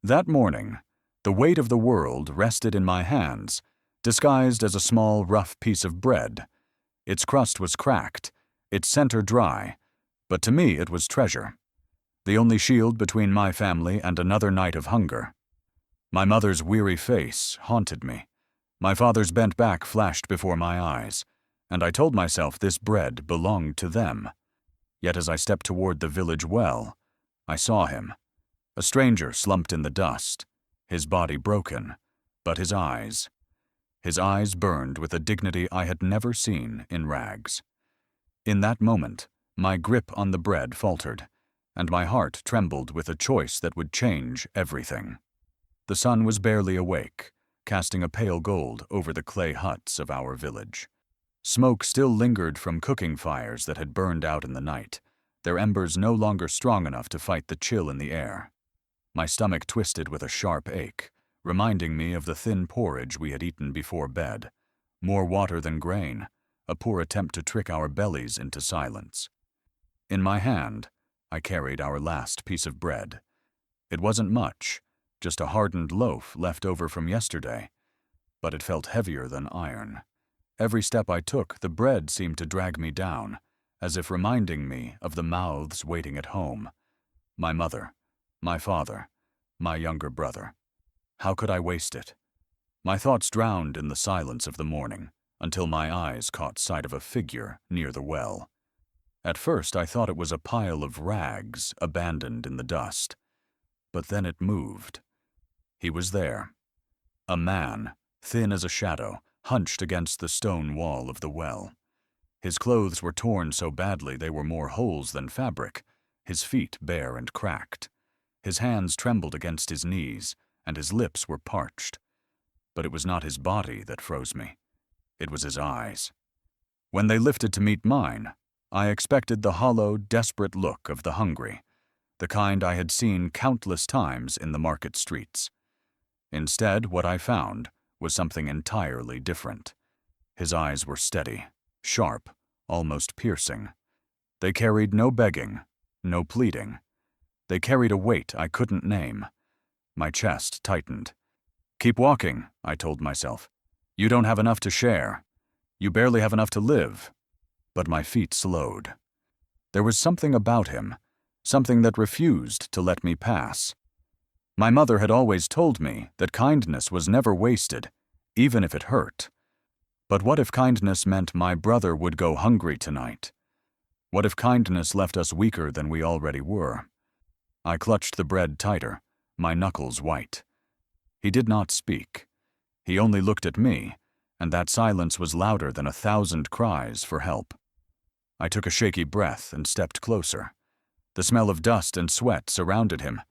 That morning, the weight of the world rested in my hands, disguised as a small, rough piece of bread. Its crust was cracked, its center dry, but to me it was treasure, the only shield between my family and another night of hunger. My mother's weary face haunted me. My father's bent back flashed before my eyes, and I told myself this bread belonged to them. Yet as I stepped toward the village well, I saw him, a stranger slumped in the dust, his body broken, but his eyes burned with a dignity I had never seen in rags. In that moment, my grip on the bread faltered, and my heart trembled with a choice that would change everything. The sun was barely awake, casting a pale gold over the clay huts of our village. Smoke still lingered from cooking fires that had burned out in the night, their embers no longer strong enough to fight the chill in the air. My stomach twisted with a sharp ache, reminding me of the thin porridge we had eaten before bed, more water than grain, a poor attempt to trick our bellies into silence. In my hand, I carried our last piece of bread. It wasn't much, just a hardened loaf left over from yesterday, but it felt heavier than iron. Every step I took, the bread seemed to drag me down, as if reminding me of the mouths waiting at home. My mother, my father, my younger brother. How could I waste it? My thoughts drowned in the silence of the morning, until my eyes caught sight of a figure near the well. At first I thought it was a pile of rags abandoned in the dust, but then it moved. He was there. A man, thin as a shadow, hunched against the stone wall of the well. His clothes were torn so badly they were more holes than fabric, his feet bare and cracked. His hands trembled against his knees, and his lips were parched. But it was not his body that froze me. It was his eyes. When they lifted to meet mine, I expected the hollow, desperate look of the hungry, the kind I had seen countless times in the market streets. Instead, what I found was something entirely different. His eyes were steady, sharp, almost piercing. They carried no begging, no pleading. They carried a weight I couldn't name. My chest tightened. "Keep walking," I told myself. "You don't have enough to share. You barely have enough to live." But my feet slowed. There was something about him, something that refused to let me pass. My mother had always told me that kindness was never wasted, even if it hurt. But what if kindness meant my brother would go hungry tonight? What if kindness left us weaker than we already were? I clutched the bread tighter, my knuckles white. He did not speak. He only looked at me, and that silence was louder than 1,000 cries for help. I took a shaky breath and stepped closer. The smell of dust and sweat surrounded him,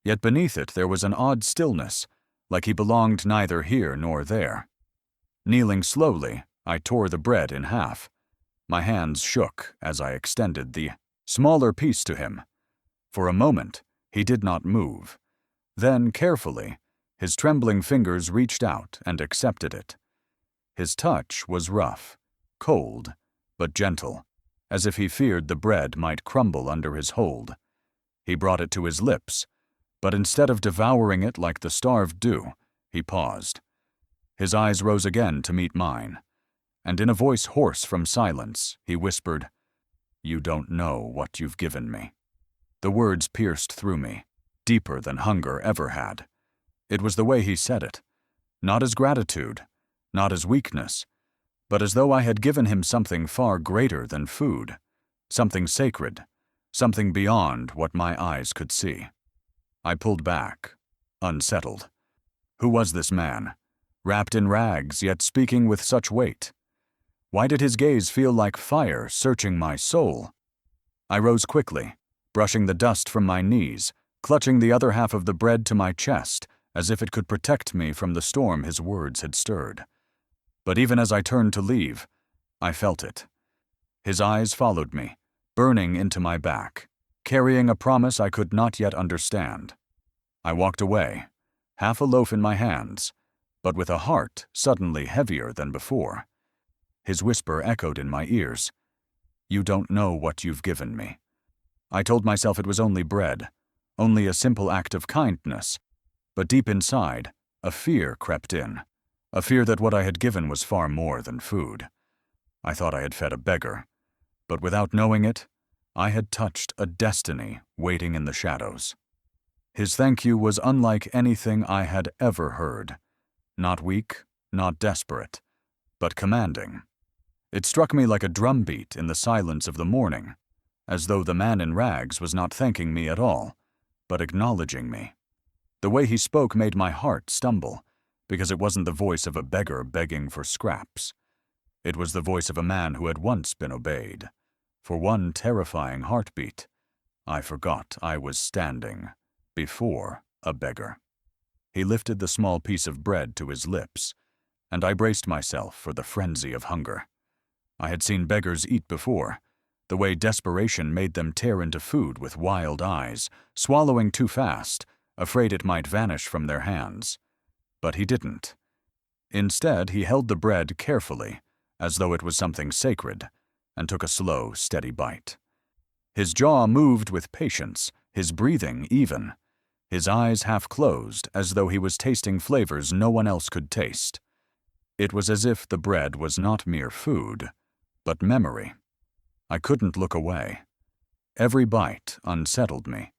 yet beneath it there was an odd stillness, like he belonged neither here nor there. Kneeling slowly, I tore the bread in half. My hands shook as I extended the smaller piece to him. For a moment, he did not move. Then, carefully, his trembling fingers reached out and accepted it. His touch was rough, cold, but gentle, as if he feared the bread might crumble under his hold. He brought it to his lips, but instead of devouring it like the starved do, he paused. His eyes rose again to meet mine, and in a voice hoarse from silence, he whispered, "You don't know what you've given me." The words pierced through me, deeper than hunger ever had. It was the way he said it, not as gratitude, not as weakness, but as though I had given him something far greater than food, something sacred, something beyond what my eyes could see. I pulled back, unsettled. Who was this man, wrapped in rags yet speaking with such weight? Why did his gaze feel like fire searching my soul? I rose quickly, brushing the dust from my knees, clutching the other half of the bread to my chest, as if it could protect me from the storm his words had stirred. But even as I turned to leave, I felt it. His eyes followed me, burning into my back, carrying a promise I could not yet understand. I walked away, half a loaf in my hands, but with a heart suddenly heavier than before. His whisper echoed in my ears, "You don't know what you've given me." I told myself it was only bread, only a simple act of kindness, But deep inside, a fear crept in, a fear that what I had given was far more than food. I thought I had fed a beggar, but without knowing it, I had touched a destiny waiting in the shadows. His thank you was unlike anything I had ever heard. Not weak, not desperate, but commanding. It struck me like a drumbeat in the silence of the morning, as though the man in rags was not thanking me at all, but acknowledging me. The way he spoke made my heart stumble, because it wasn't the voice of a beggar begging for scraps. It was the voice of a man who had once been obeyed. For one terrifying heartbeat, I forgot I was standing before a beggar. He lifted the small piece of bread to his lips, and I braced myself for the frenzy of hunger. I had seen beggars eat before, the way desperation made them tear into food with wild eyes, swallowing too fast, afraid it might vanish from their hands. But he didn't. Instead, he held the bread carefully, as though it was something sacred, and took a slow, steady bite. His jaw moved with patience, his breathing even. His eyes half closed, as though he was tasting flavors no one else could taste. It was as if the bread was not mere food, but memory. I couldn't look away. Every bite unsettled me.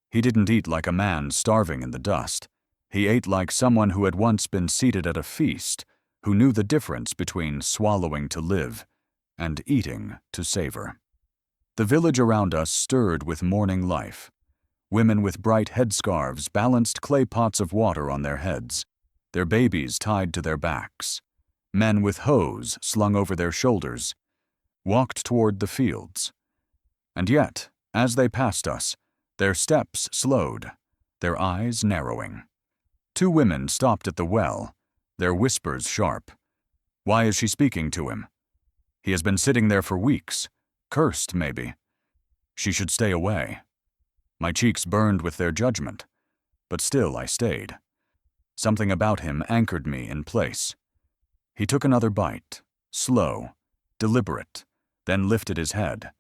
He didn't eat like a man starving in the dust. He ate like someone who had once been seated at a feast, who knew the difference between swallowing to live and eating to savor. The village around us stirred with morning life. Women with bright headscarves balanced clay pots of water on their heads, their babies tied to their backs. Men with hoes slung over their shoulders walked toward the fields. And yet, as they passed us, their steps slowed, their eyes narrowing. 2 women stopped at the well, their whispers sharp. Why is she speaking to him? He has been sitting there for weeks, cursed maybe. She should stay away. My cheeks burned with their judgment, but still I stayed. Something about him anchored me in place. He took another bite, slow, deliberate, then lifted his head.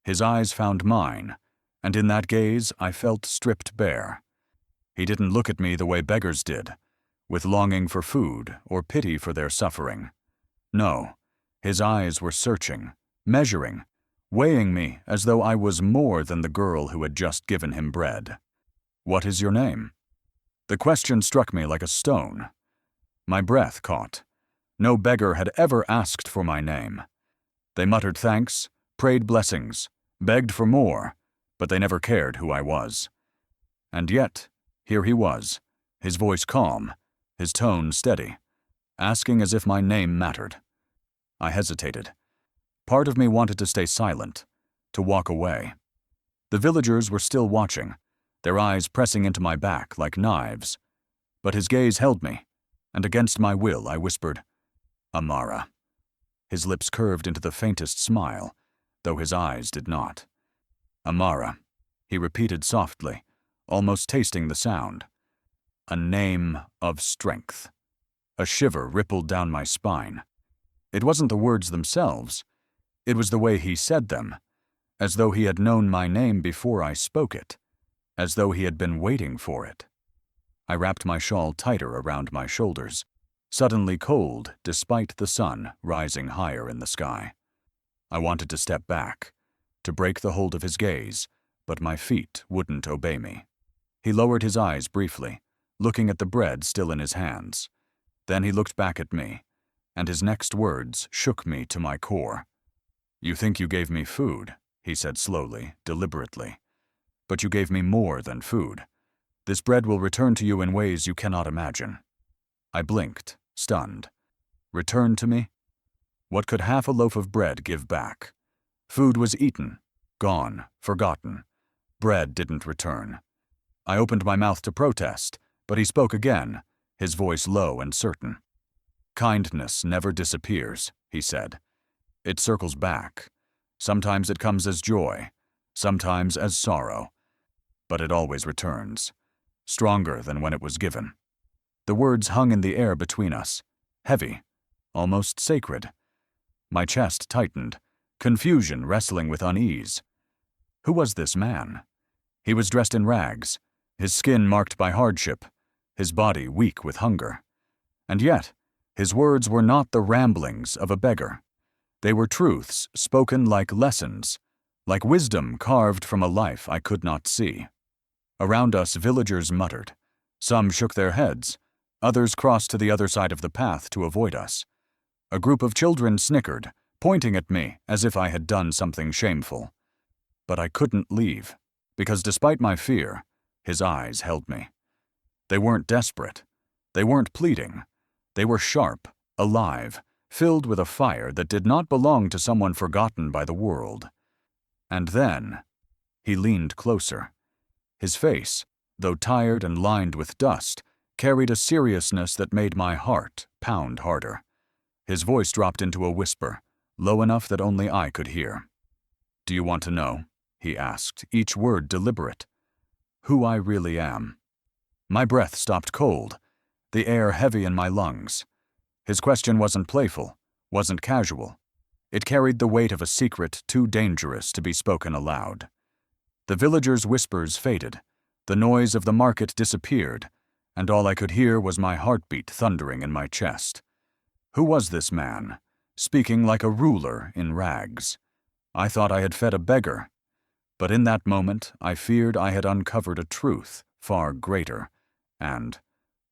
His eyes found mine, and in that gaze I felt stripped bare. He didn't look at me the way beggars did, with longing for food or pity for their suffering. No, his eyes were searching, measuring, weighing me as though I was more than the girl who had just given him bread. "What is your name?" The question struck me like a stone. My breath caught. No beggar had ever asked for my name. They muttered thanks, prayed blessings, begged for more, but they never cared who I was. And yet, here he was, his voice calm, his tone steady, asking as if my name mattered. I hesitated. Part of me wanted to stay silent, to walk away. The villagers were still watching, their eyes pressing into my back like knives. But his gaze held me, and against my will I whispered, "Amara." His lips curved into the faintest smile, though his eyes did not. "Amara," he repeated softly, almost tasting the sound. A name of strength. A shiver rippled down my spine. It wasn't the words themselves. It was the way he said them, as though he had known my name before I spoke it, as though he had been waiting for it. I wrapped my shawl tighter around my shoulders, suddenly cold despite the sun rising higher in the sky. I wanted to step back, to break the hold of his gaze, but my feet wouldn't obey me. He lowered his eyes briefly, looking at the bread still in his hands. Then he looked back at me, and his next words shook me to my core. "You think you gave me food," he said slowly, deliberately. "But you gave me more than food. This bread will return to you in ways you cannot imagine." I blinked, stunned. Return to me? What could half a loaf of bread give back? Food was eaten, gone, forgotten. Bread didn't return. I opened my mouth to protest, but he spoke again, his voice low and certain. "Kindness never disappears," he said. "It circles back. Sometimes it comes as joy, sometimes as sorrow, but it always returns, stronger than when it was given." The words hung in the air between us, heavy, almost sacred. My chest tightened, confusion wrestling with unease. Who was this man? He was dressed in rags, his skin marked by hardship, his body weak with hunger. And yet, his words were not the ramblings of a beggar. They were truths spoken like lessons, like wisdom carved from a life I could not see. Around us, villagers muttered. Some shook their heads. Others crossed to the other side of the path to avoid us. A group of children snickered, pointing at me as if I had done something shameful. But I couldn't leave, because despite my fear, his eyes held me. They weren't desperate. They weren't pleading. They were sharp, alive, filled with a fire that did not belong to someone forgotten by the world. And then, he leaned closer. His face, though tired and lined with dust, carried a seriousness that made my heart pound harder. His voice dropped into a whisper, low enough that only I could hear. "Do you want to know?" he asked, each word deliberate. "Who I really am." My breath stopped cold, the air heavy in my lungs. His question wasn't playful, wasn't casual. It carried the weight of a secret too dangerous to be spoken aloud. The villagers' whispers faded, the noise of the market disappeared, and all I could hear was my heartbeat thundering in my chest. Who was this man, speaking like a ruler in rags? I thought I had fed a beggar, but in that moment I feared I had uncovered a truth far greater and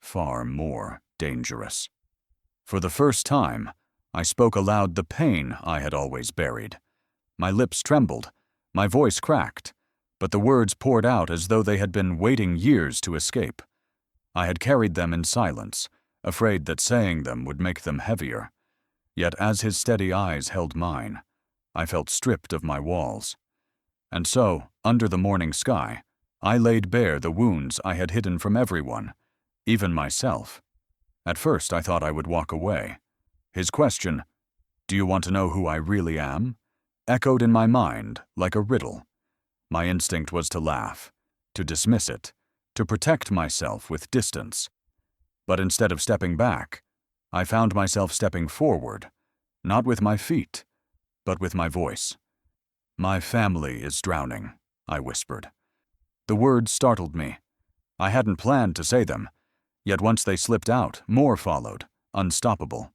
far more dangerous. For the first time, I spoke aloud the pain I had always buried. My lips trembled, my voice cracked, but the words poured out as though they had been waiting years to escape. I had carried them in silence, afraid that saying them would make them heavier. Yet as his steady eyes held mine, I felt stripped of my walls. And so, under the morning sky, I laid bare the wounds I had hidden from everyone, even myself. At first I thought I would walk away. His question, "Do you want to know who I really am?" echoed in my mind like a riddle. My instinct was to laugh, to dismiss it, to protect myself with distance. But instead of stepping back, I found myself stepping forward, not with my feet, but with my voice. "My family is drowning," I whispered. The words startled me. I hadn't planned to say them, yet once they slipped out, more followed, unstoppable.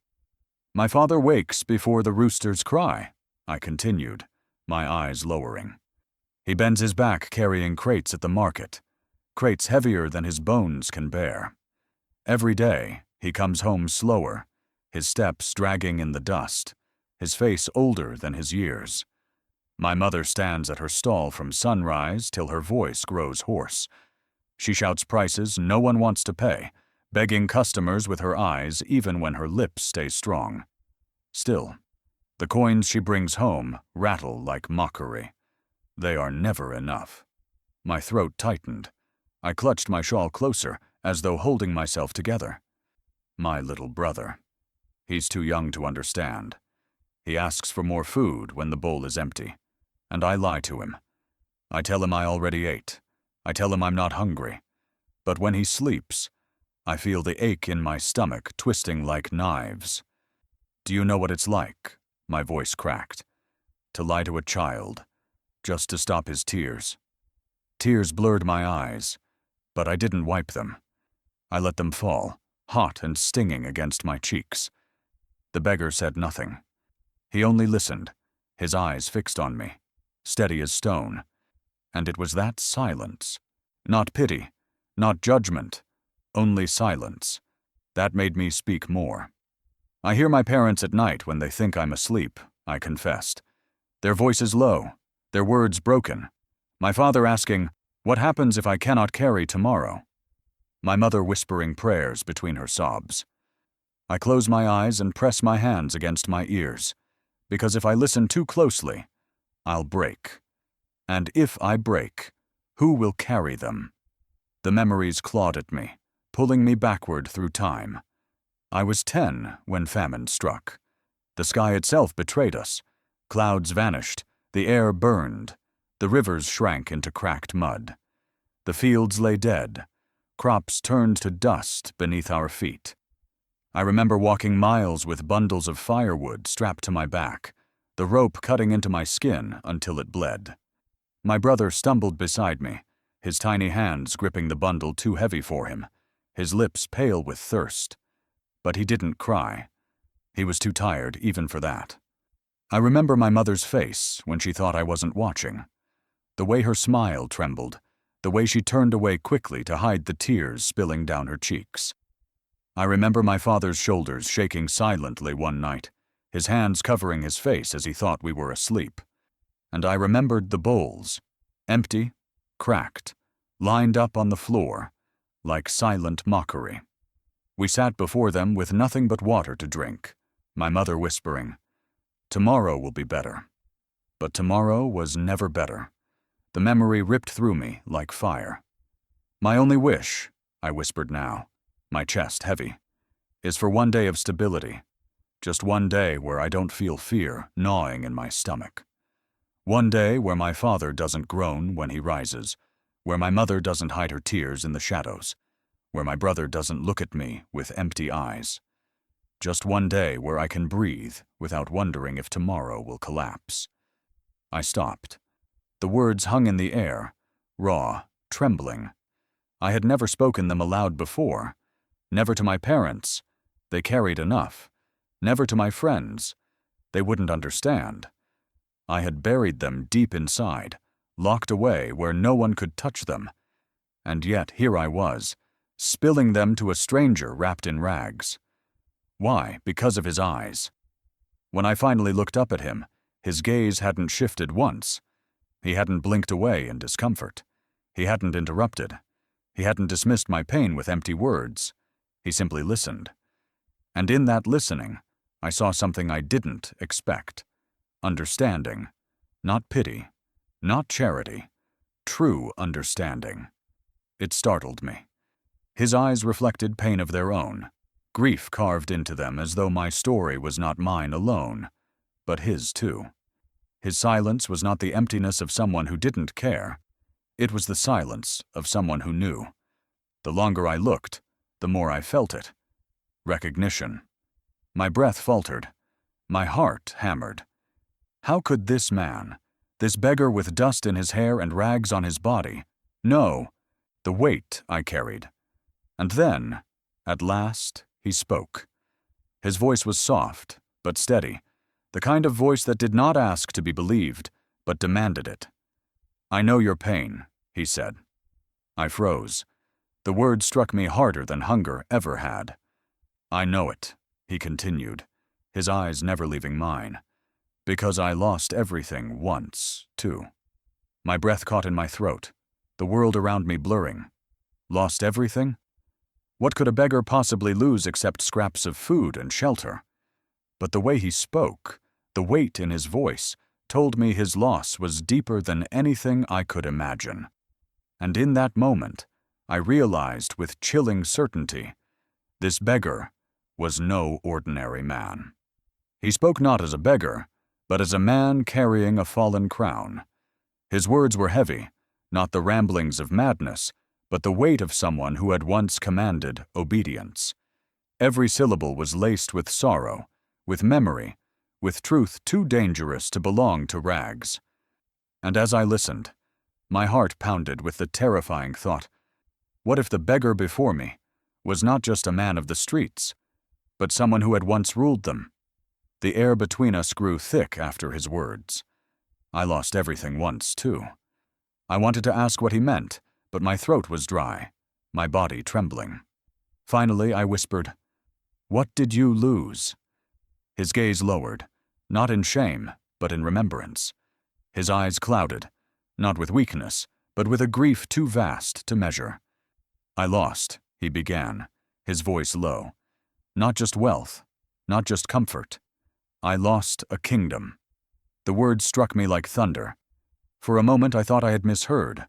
"My father wakes before the roosters cry," I continued, my eyes lowering. "He bends his back carrying crates at the market, crates heavier than his bones can bear. Every day, he comes home slower, his steps dragging in the dust, his face older than his years. My mother stands at her stall from sunrise till her voice grows hoarse. She shouts prices no one wants to pay, begging customers with her eyes even when her lips stay strong. Still, the coins she brings home rattle like mockery. They are never enough." My throat tightened. I clutched my shawl closer, as though holding myself together. My little brother. He's too young to understand. He asks for more food when the bowl is empty, and I lie to him. I tell him I already ate. I tell him I'm not hungry. But when he sleeps, I feel the ache in my stomach twisting like knives. "Do you know what it's like?" My voice cracked. "To lie to a child, just to stop his tears." Tears blurred my eyes, but I didn't wipe them. I let them fall, hot and stinging against my cheeks. The beggar said nothing. He only listened, his eyes fixed on me, steady as stone. And it was that silence, not pity, not judgment, only silence, that made me speak more. "I hear my parents at night when they think I'm asleep," I confessed. Their voices low, their words broken. My father asking, "What happens if I cannot carry tomorrow?" My mother whispering prayers between her sobs. I close my eyes and press my hands against my ears, because if I listen too closely, I'll break. And if I break, who will carry them? The memories clawed at me, pulling me backward through time. I was 10 when famine struck. The sky itself betrayed us. Clouds vanished, the air burned, the rivers shrank into cracked mud. The fields lay dead, crops turned to dust beneath our feet. I remember walking miles with bundles of firewood strapped to my back, the rope cutting into my skin until it bled. My brother stumbled beside me, his tiny hands gripping the bundle too heavy for him. his lips pale with thirst. But he didn't cry. He was too tired even for that. I remember my mother's face when she thought I wasn't watching. The way her smile trembled, the way she turned away quickly to hide the tears spilling down her cheeks. I remember my father's shoulders shaking silently one night, his hands covering his face as he thought we were asleep. And I remembered the bowls, empty, cracked, lined up on the floor, like silent mockery. We sat before them with nothing but water to drink, my mother whispering, "Tomorrow will be better." But tomorrow was never better. The memory ripped through me like fire. "My only wish," I whispered now, my chest heavy, "is for one day of stability. Just one day where I don't feel fear gnawing in my stomach. One day where my father doesn't groan when he rises, where my mother doesn't hide her tears in the shadows, where my brother doesn't look at me with empty eyes. Just one day where I can breathe without wondering if tomorrow will collapse." I stopped. The words hung in the air, raw, trembling. I had never spoken them aloud before. Never to my parents. They carried enough. Never to my friends. They wouldn't understand. I had buried them deep inside, locked away where no one could touch them. And yet here I was, spilling them to a stranger wrapped in rags. Why? Because of his eyes. When I finally looked up at him, his gaze hadn't shifted once. He hadn't blinked away in discomfort. He hadn't interrupted. He hadn't dismissed my pain with empty words. He simply listened. And in that listening, I saw something I didn't expect. Understanding. Not pity. Not charity. True understanding. It startled me. His eyes reflected pain of their own, grief carved into them as though my story was not mine alone, but his too. His silence was not the emptiness of someone who didn't care. It was the silence of someone who knew. The longer I looked, the more I felt it. Recognition. My breath faltered. My heart hammered. How could this man, this beggar with dust in his hair and rags on his body, know the weight I carried? And then, at last, he spoke. His voice was soft, but steady, the kind of voice that did not ask to be believed, but demanded it. "I know your pain," he said. I froze. The words struck me harder than hunger ever had. "I know it," he continued, his eyes never leaving mine, "because I lost everything once, too." My breath caught in my throat, the world around me blurring. Lost everything? What could a beggar possibly lose except scraps of food and shelter? But the way he spoke, the weight in his voice, told me his loss was deeper than anything I could imagine. And in that moment, I realized with chilling certainty, this beggar was no ordinary man. He spoke not as a beggar, but as a man carrying a fallen crown. His words were heavy, not the ramblings of madness, but the weight of someone who had once commanded obedience. Every syllable was laced with sorrow, with memory, with truth too dangerous to belong to rags. And as I listened, my heart pounded with the terrifying thought, what if the beggar before me was not just a man of the streets, but someone who had once ruled them? The air between us grew thick after his words. I lost everything once, too. I wanted to ask what he meant, but my throat was dry, my body trembling. Finally, I whispered, "What did you lose?" His gaze lowered, not in shame, but in remembrance. His eyes clouded, not with weakness, but with a grief too vast to measure. "I lost," he began, his voice low. "Not just wealth, not just comfort. I lost a kingdom." The words struck me like thunder. For a moment I thought I had misheard.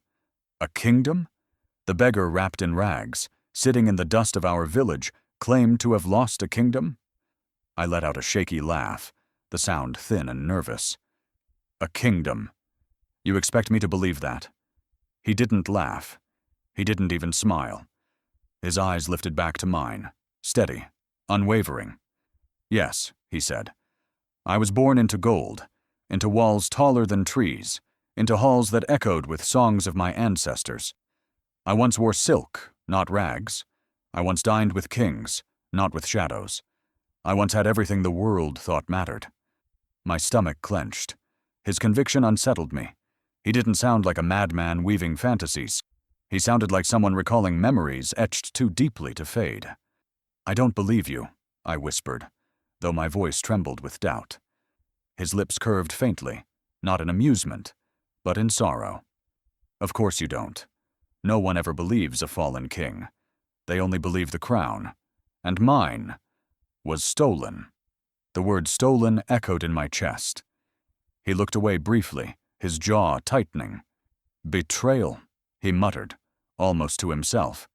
A kingdom? The beggar wrapped in rags, sitting in the dust of our village, claimed to have lost a kingdom? I let out a shaky laugh, the sound thin and nervous. "A kingdom. You expect me to believe that?" He didn't laugh. He didn't even smile. His eyes lifted back to mine, steady, unwavering. "Yes," he said. "I was born into gold, into walls taller than trees, into halls that echoed with songs of my ancestors. I once wore silk, not rags. I once dined with kings, not with shadows. I once had everything the world thought mattered. My stomach clenched. His conviction unsettled me. He didn't sound like a madman weaving fantasies. He sounded like someone recalling memories etched too deeply to fade. "I don't believe you," I whispered, though my voice trembled with doubt. His lips curved faintly, not in amusement, but in sorrow. "Of course you don't. No one ever believes a fallen king. They only believe the crown. And mine was stolen." The word stolen echoed in my chest. He looked away briefly, his jaw tightening. "Betrayal," he muttered, almost to himself.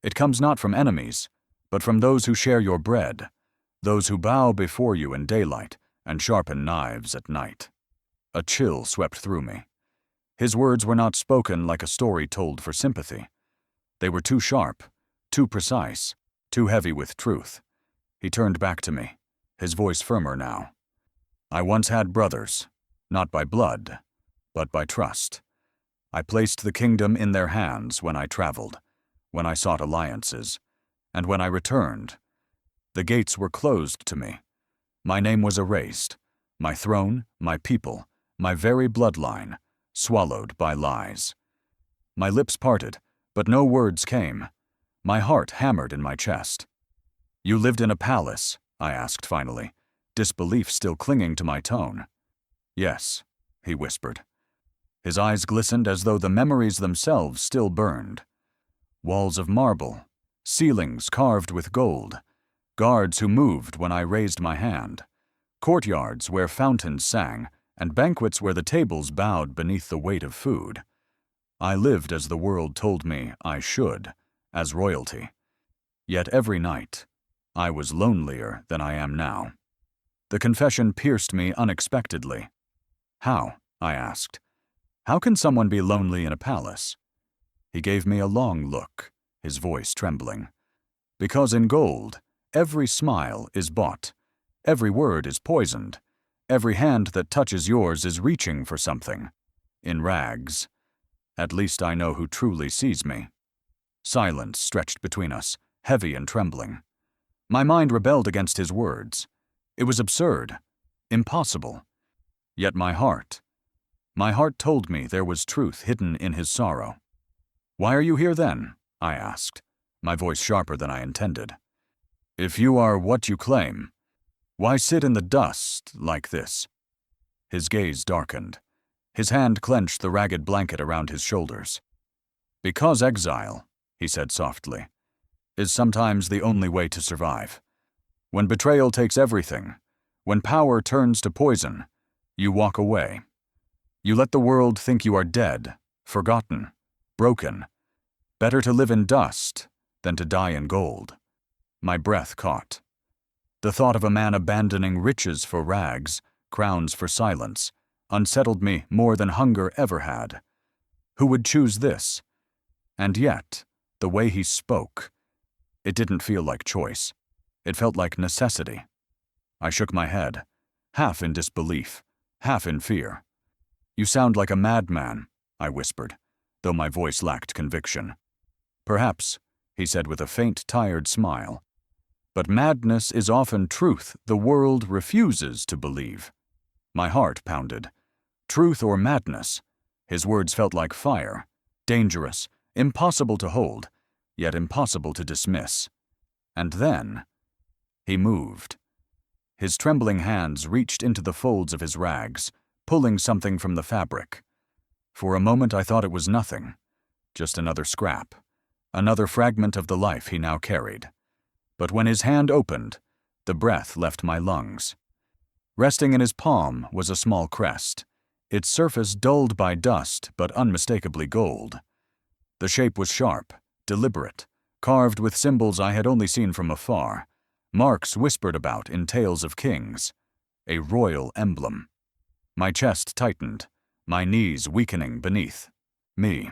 "It comes not from enemies, but from those who share your bread, those who bow before you in daylight and sharpen knives at night." A chill swept through me. His words were not spoken like a story told for sympathy. They were too sharp, too precise, too heavy with truth. He turned back to me, his voice firmer now. "I once had brothers, not by blood, but by trust. I placed the kingdom in their hands when I traveled, when I sought alliances, and when I returned. The gates were closed to me. My name was erased, my throne, my people, my very bloodline, swallowed by lies. My lips parted, but no words came. My heart hammered in my chest. "You lived in a palace?" I asked finally, disbelief still clinging to my tone. "Yes," he whispered. His eyes glistened as though the memories themselves still burned. Walls of marble, ceilings carved with gold, guards who moved when I raised my hand, courtyards where fountains sang, and banquets where the tables bowed beneath the weight of food. I lived as the world told me I should, as royalty. Yet every night, I was lonelier than I am now. The confession pierced me unexpectedly. "How?" I asked. "How can someone be lonely in a palace?" He gave me a long look, his voice trembling. "Because in gold, every smile is bought, every word is poisoned, every hand that touches yours is reaching for something. In rags, at least I know who truly sees me." Silence stretched between us, heavy and trembling. My mind rebelled against his words. It was absurd, impossible. Yet my heart told me there was truth hidden in his sorrow. "Why are you here then?" I asked, my voice sharper than I intended. "If you are what you claim, why sit in the dust like this?" His gaze darkened. His hand clenched the ragged blanket around his shoulders. "Because exile," he said softly, "is sometimes the only way to survive. When betrayal takes everything, when power turns to poison, you walk away. You let the world think you are dead, forgotten, broken. Better to live in dust than to die in gold." My breath caught. The thought of a man abandoning riches for rags, crowns for silence, unsettled me more than hunger ever had. Who would choose this? And yet, the way he spoke, it didn't feel like choice. It felt like necessity. I shook my head, half in disbelief, half in fear. "You sound like a madman," I whispered, though my voice lacked conviction. "Perhaps," he said with a faint, tired smile. "But madness is often truth the world refuses to believe." My heart pounded. Truth or madness? His words felt like fire, dangerous, impossible to hold, yet impossible to dismiss. And then he moved. His trembling hands reached into the folds of his rags, pulling something from the fabric. For a moment I thought it was nothing, just another scrap, another fragment of the life he now carried. But when his hand opened, the breath left my lungs. Resting in his palm was a small crest, its surface dulled by dust but unmistakably gold. The shape was sharp, deliberate, carved with symbols I had only seen from afar, marks whispered about in tales of kings. A royal emblem. My chest tightened, my knees weakening beneath me.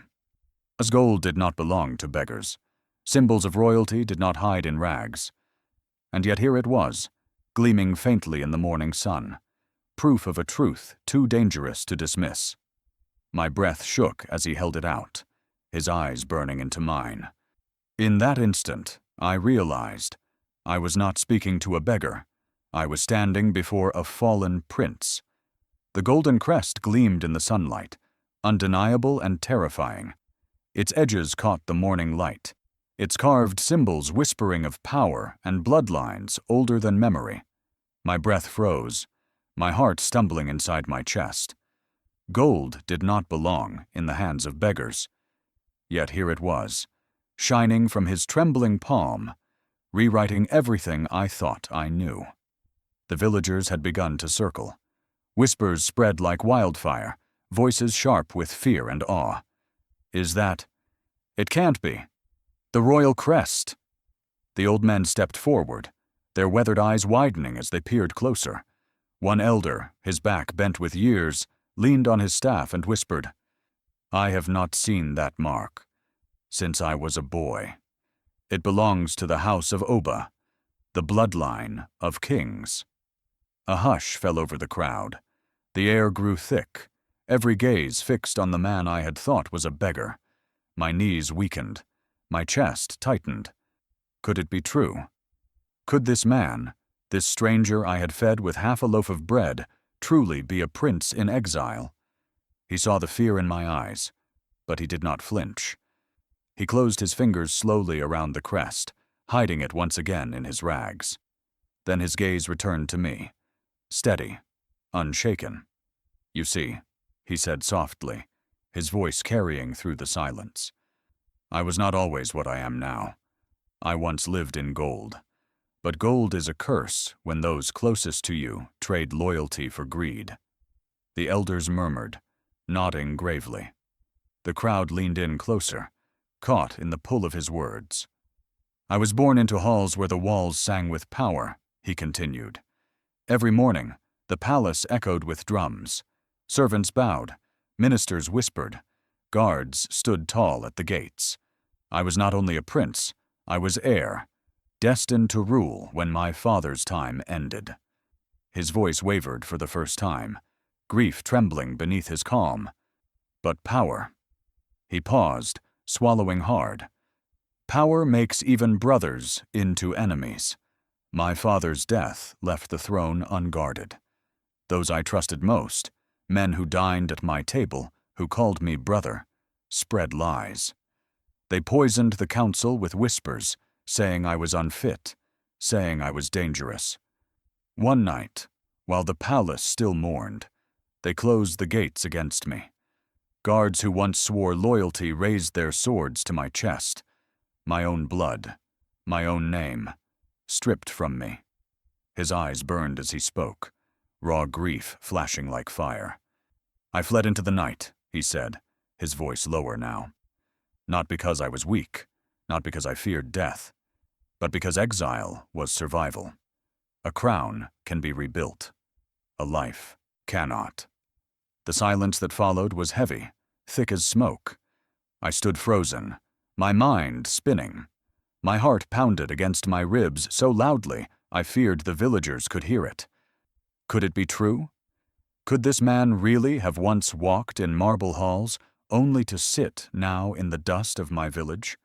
As gold did not belong to beggars. Symbols of royalty did not hide in rags. And yet here it was, gleaming faintly in the morning sun, proof of a truth too dangerous to dismiss. My breath shook as he held it out, his eyes burning into mine. In that instant, I realized I was not speaking to a beggar. I was standing before a fallen prince. The golden crest gleamed in the sunlight, undeniable and terrifying. Its edges caught the morning light, its carved symbols whispering of power and bloodlines older than memory. My breath froze, my heart stumbling inside my chest. Gold did not belong in the hands of beggars. Yet here it was, shining from his trembling palm, rewriting everything I thought I knew. The villagers had begun to circle. Whispers spread like wildfire, voices sharp with fear and awe. Is that? It can't be. The royal crest. The old men stepped forward, their weathered eyes widening as they peered closer. One elder, his back bent with years, leaned on his staff and whispered, "I have not seen that mark since I was a boy. It belongs to the house of Oba, the bloodline of kings." A hush fell over the crowd. The air grew thick, every gaze fixed on the man I had thought was a beggar. My knees weakened, my chest tightened. Could it be true? Could this man, this stranger I had fed with half a loaf of bread, truly be a prince in exile? He saw the fear in my eyes, but he did not flinch. He closed his fingers slowly around the crest, hiding it once again in his rags. Then his gaze returned to me, steady, unshaken. "You see," he said softly, his voice carrying through the silence. "I was not always what I am now. I once lived in gold. But gold is a curse when those closest to you trade loyalty for greed." The elders murmured, nodding gravely. The crowd leaned in closer, caught in the pull of his words. "I was born into halls where the walls sang with power," he continued. "Every morning, the palace echoed with drums. Servants bowed, ministers whispered, guards stood tall at the gates. I was not only a prince, I was heir, destined to rule when my father's time ended." His voice wavered for the first time, grief trembling beneath his calm. "But power." He paused, swallowing hard. "Power makes even brothers into enemies. My father's death left the throne unguarded. Those I trusted most, men who dined at my table, who called me brother, spread lies. They poisoned the council with whispers, saying I was unfit, saying I was dangerous. One night, while the palace still mourned, they closed the gates against me. Guards who once swore loyalty raised their swords to my chest. My own blood, my own name, stripped from me." His eyes burned as he spoke, raw grief flashing like fire. "I fled into the night," he said, his voice lower now. "Not because I was weak, not because I feared death, but because exile was survival. A crown can be rebuilt. A life cannot." The silence that followed was heavy, thick as smoke. I stood frozen, my mind spinning. My heart pounded against my ribs so loudly I feared the villagers could hear it. Could it be true? Could this man really have once walked in marble halls, only to sit now in the dust of my village?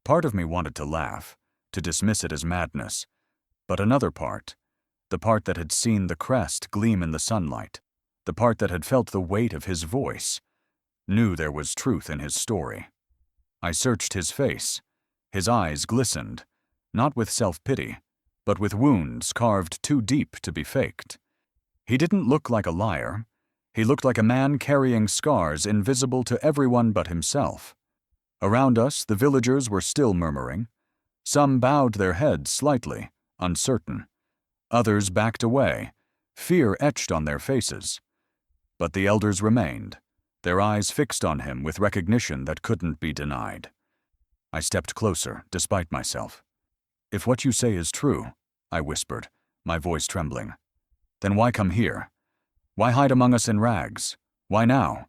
Part of me wanted to laugh, to dismiss it as madness. But another part, the part that had seen the crest gleam in the sunlight, the part that had felt the weight of his voice, knew there was truth in his story. I searched his face. His eyes glistened, not with self-pity, but with wounds carved too deep to be faked. He didn't look like a liar. He looked like a man carrying scars invisible to everyone but himself. Around us, the villagers were still murmuring. Some bowed their heads slightly, uncertain. Others backed away, fear etched on their faces. But the elders remained, their eyes fixed on him with recognition that couldn't be denied. I stepped closer, despite myself. "If what you say is true," I whispered, my voice trembling, "then why come here? Why hide among us in rags? Why now?"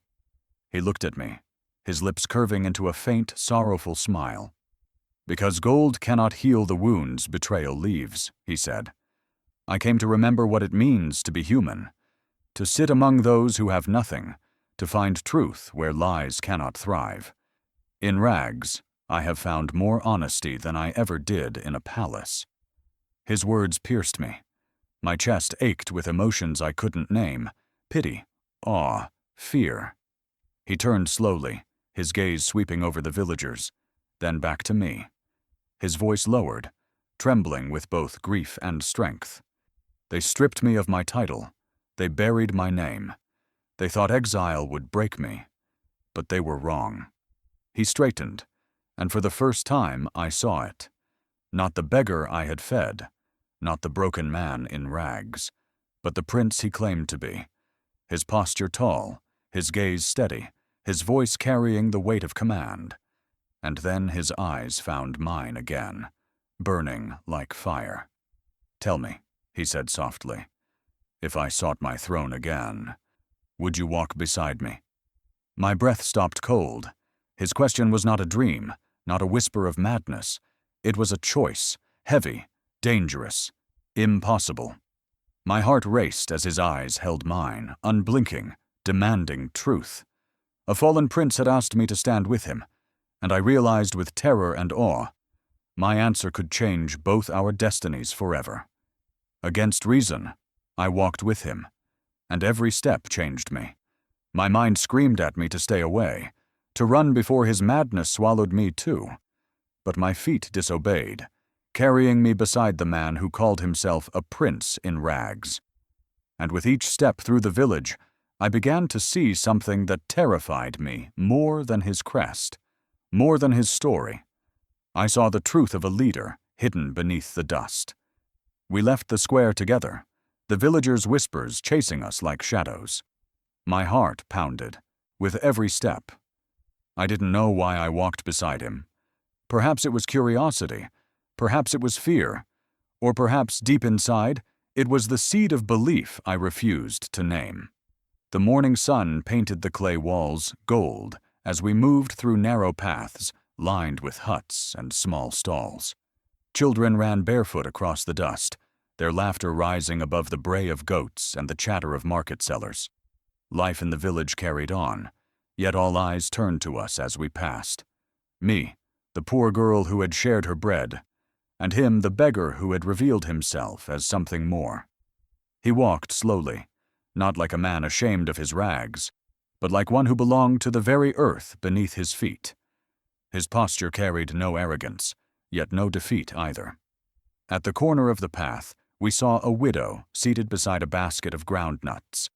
He looked at me, his lips curving into a faint, sorrowful smile. "Because gold cannot heal the wounds betrayal leaves," he said. "I came to remember what it means to be human, to sit among those who have nothing, to find truth where lies cannot thrive. In rags, I have found more honesty than I ever did in a palace." His words pierced me. My chest ached with emotions I couldn't name: pity, awe, fear. He turned slowly, his gaze sweeping over the villagers, then back to me. His voice lowered, trembling with both grief and strength. "They stripped me of my title. They buried my name. They thought exile would break me. But they were wrong." He straightened, and for the first time I saw it. Not the beggar I had fed, not the broken man in rags, but the prince he claimed to be. His posture tall, his gaze steady, his voice carrying the weight of command. And then his eyes found mine again, burning like fire. "Tell me," he said softly, "if I sought my throne again, would you walk beside me?" My breath stopped cold. His question was not a dream, not a whisper of madness. It was a choice, heavy, dangerous, impossible. My heart raced as his eyes held mine, unblinking, demanding truth. A fallen prince had asked me to stand with him, and I realized with terror and awe, my answer could change both our destinies forever. Against reason, I walked with him, and every step changed me. My mind screamed at me to stay away, to run before his madness swallowed me too. But my feet disobeyed, carrying me beside the man who called himself a prince in rags. And with each step through the village, I began to see something that terrified me more than his crest, more than his story. I saw the truth of a leader hidden beneath the dust. We left the square together, the villagers' whispers chasing us like shadows. My heart pounded, with every step. I didn't know why I walked beside him. Perhaps it was curiosity, perhaps it was fear, or perhaps deep inside, it was the seed of belief I refused to name. The morning sun painted the clay walls gold as we moved through narrow paths lined with huts and small stalls. Children ran barefoot across the dust, their laughter rising above the bray of goats and the chatter of market sellers. Life in the village carried on, yet all eyes turned to us as we passed. Me, the poor girl who had shared her bread, and him, the beggar who had revealed himself as something more. He walked slowly, not like a man ashamed of his rags, but like one who belonged to the very earth beneath his feet. His posture carried no arrogance, yet no defeat either. At the corner of the path, we saw a widow seated beside a basket of ground nuts.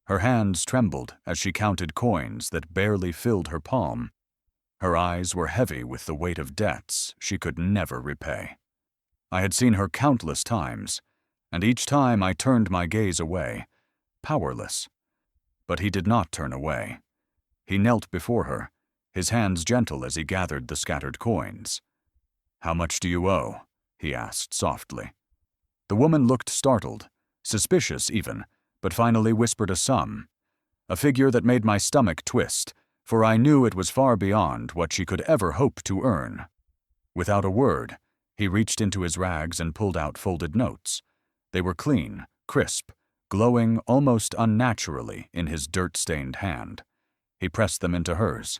Her hands trembled as she counted coins that barely filled her palm. Her eyes were heavy with the weight of debts she could never repay. I had seen her countless times, and each time I turned my gaze away, powerless. But he did not turn away. He knelt before her, his hands gentle as he gathered the scattered coins. "How much do you owe?" he asked softly. The woman looked startled, suspicious even, but finally whispered a sum, a figure that made my stomach twist, for I knew it was far beyond what she could ever hope to earn. Without a word, he reached into his rags and pulled out folded notes. They were clean, crisp, glowing almost unnaturally in his dirt-stained hand. He pressed them into hers.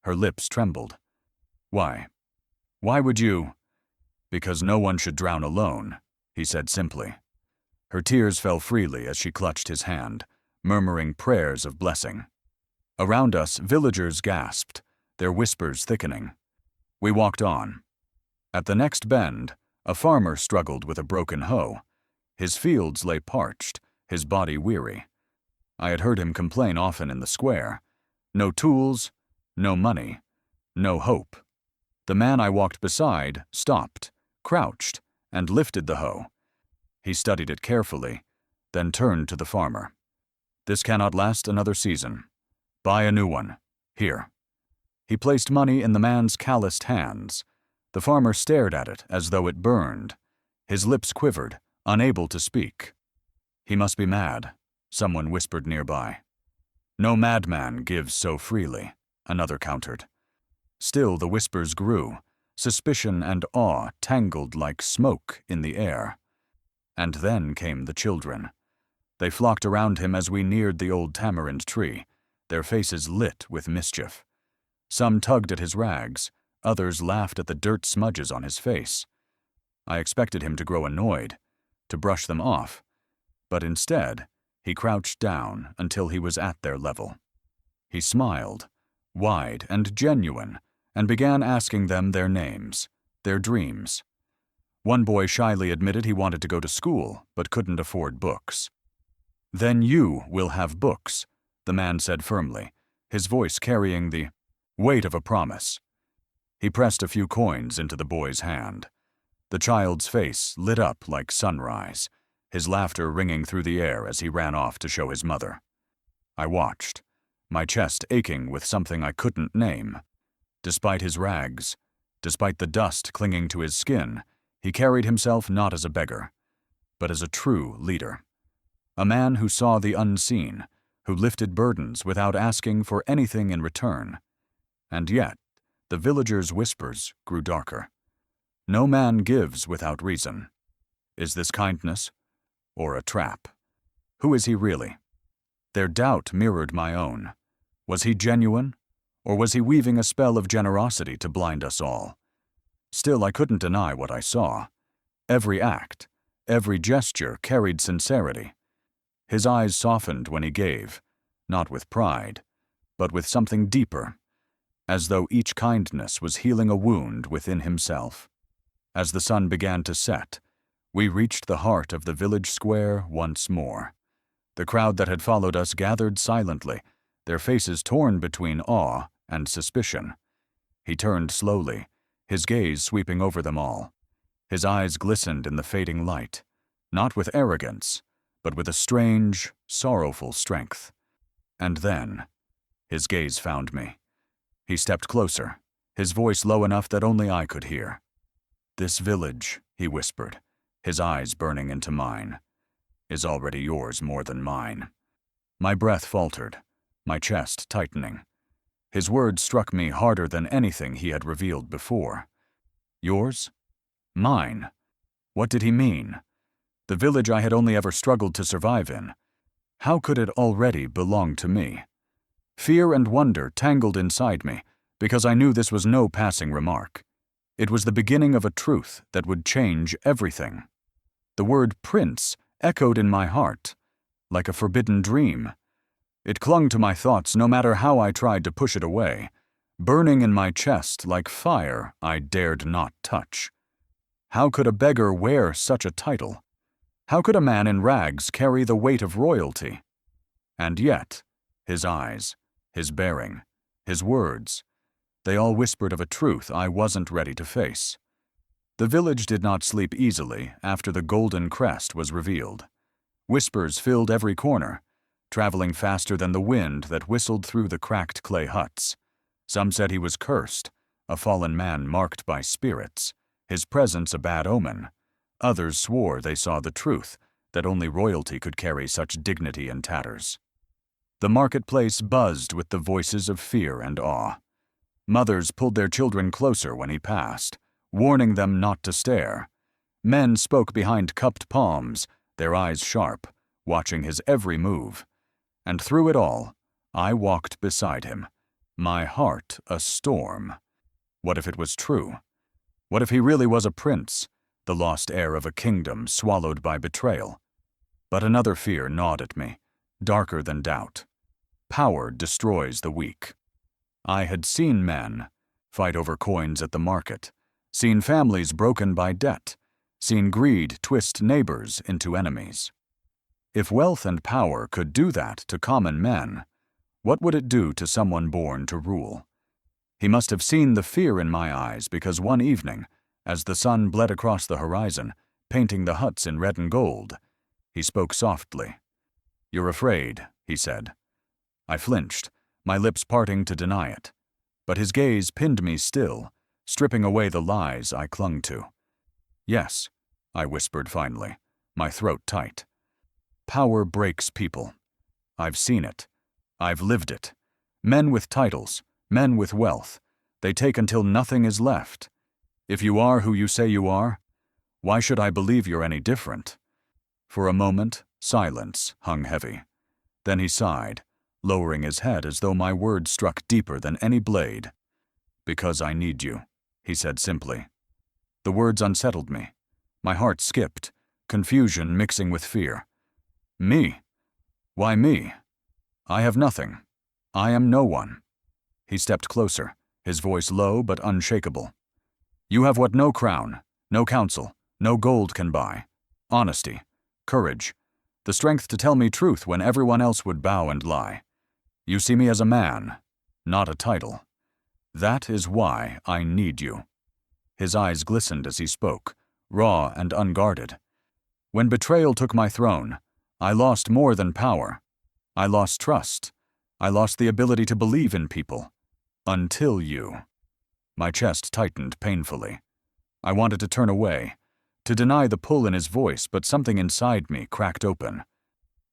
Her lips trembled. "Why? Why would you?" "Because no one should drown alone," he said simply. Her tears fell freely as she clutched his hand, murmuring prayers of blessing. Around us, villagers gasped, their whispers thickening. We walked on. At the next bend, a farmer struggled with a broken hoe. His fields lay parched, his body weary. I had heard him complain often in the square. No tools, no money, no hope. The man I walked beside stopped, crouched, and lifted the hoe. He studied it carefully, then turned to the farmer. "This cannot last another season. Buy a new one. Here." He placed money in the man's calloused hands. The farmer stared at it as though it burned. His lips quivered, unable to speak. "He must be mad," someone whispered nearby. "No madman gives so freely," another countered. Still the whispers grew, suspicion and awe tangled like smoke in the air. And then came the children. They flocked around him as we neared the old tamarind tree, their faces lit with mischief. Some tugged at his rags, Others laughed at the dirt smudges on his face. I expected him to grow annoyed, to brush them off, but instead, he crouched down until he was at their level. He smiled, wide and genuine, and began asking them their names, their dreams. One boy shyly admitted he wanted to go to school, but couldn't afford books. "Then you will have books," the man said firmly, his voice carrying the weight of a promise. He pressed a few coins into the boy's hand. The child's face lit up like sunrise, his laughter ringing through the air as he ran off to show his mother. I watched, my chest aching with something I couldn't name. Despite his rags, despite the dust clinging to his skin, he carried himself not as a beggar, but as a true leader. A man who saw the unseen, who lifted burdens without asking for anything in return. And yet, the villagers' whispers grew darker. No man gives without reason. Is this kindness or a trap? Who is he really? Their doubt mirrored my own. Was he genuine, or was he weaving a spell of generosity to blind us all? Still, I couldn't deny what I saw. Every act, every gesture carried sincerity. His eyes softened when he gave, not with pride, but with something deeper, as though each kindness was healing a wound within himself. As the sun began to set, we reached the heart of the village square once more. The crowd that had followed us gathered silently, their faces torn between awe and suspicion. He turned slowly, his gaze sweeping over them all. His eyes glistened in the fading light, not with arrogance, but with a strange, sorrowful strength. And then, his gaze found me. He stepped closer, his voice low enough that only I could hear. "This village," he whispered, his eyes burning into mine, "is already yours more than mine." My breath faltered, my chest tightening. His words struck me harder than anything he had revealed before. Yours? Mine? What did he mean? The village I had only ever struggled to survive in. How could it already belong to me? Fear and wonder tangled inside me, because I knew this was no passing remark. It was the beginning of a truth that would change everything. The word prince echoed in my heart, like a forbidden dream. It clung to my thoughts no matter how I tried to push it away, burning in my chest like fire I dared not touch. How could a beggar wear such a title? How could a man in rags carry the weight of royalty? And yet, his eyes, his bearing, his words, they all whispered of a truth I wasn't ready to face. The village did not sleep easily after the golden crest was revealed. Whispers filled every corner, traveling faster than the wind that whistled through the cracked clay huts. Some said he was cursed, a fallen man marked by spirits, his presence a bad omen. Others swore they saw the truth, that only royalty could carry such dignity in tatters. The marketplace buzzed with the voices of fear and awe. Mothers pulled their children closer when he passed, warning them not to stare. Men spoke behind cupped palms, their eyes sharp, watching his every move. And through it all, I walked beside him, my heart a storm. What if it was true? What if he really was a prince, the lost heir of a kingdom swallowed by betrayal? But another fear gnawed at me, darker than doubt. Power destroys the weak. I had seen men fight over coins at the market, seen families broken by debt, seen greed twist neighbors into enemies. If wealth and power could do that to common men, what would it do to someone born to rule? He must have seen the fear in my eyes because one evening, as the sun bled across the horizon, painting the huts in red and gold, he spoke softly. "You're afraid," he said. I flinched, my lips parting to deny it. But his gaze pinned me still, stripping away the lies I clung to. "Yes," I whispered finally, my throat tight. "Power breaks people. I've seen it. I've lived it. Men with titles, men with wealth, they take until nothing is left. If you are who you say you are, why should I believe you're any different?" For a moment, silence hung heavy. Then he sighed, lowering his head as though my words struck deeper than any blade. "Because I need you," he said simply. The words unsettled me. My heart skipped, confusion mixing with fear. Me? Why me? I have nothing. I am no one. He stepped closer, his voice low but unshakable. You have what no crown, no counsel, no gold can buy. Honesty, courage, the strength to tell me truth when everyone else would bow and lie. You see me as a man, not a title. That is why I need you. His eyes glistened as he spoke, raw and unguarded. When betrayal took my throne, I lost more than power. I lost trust. I lost the ability to believe in people. Until you. My chest tightened painfully. I wanted to turn away, to deny the pull in his voice, but something inside me cracked open.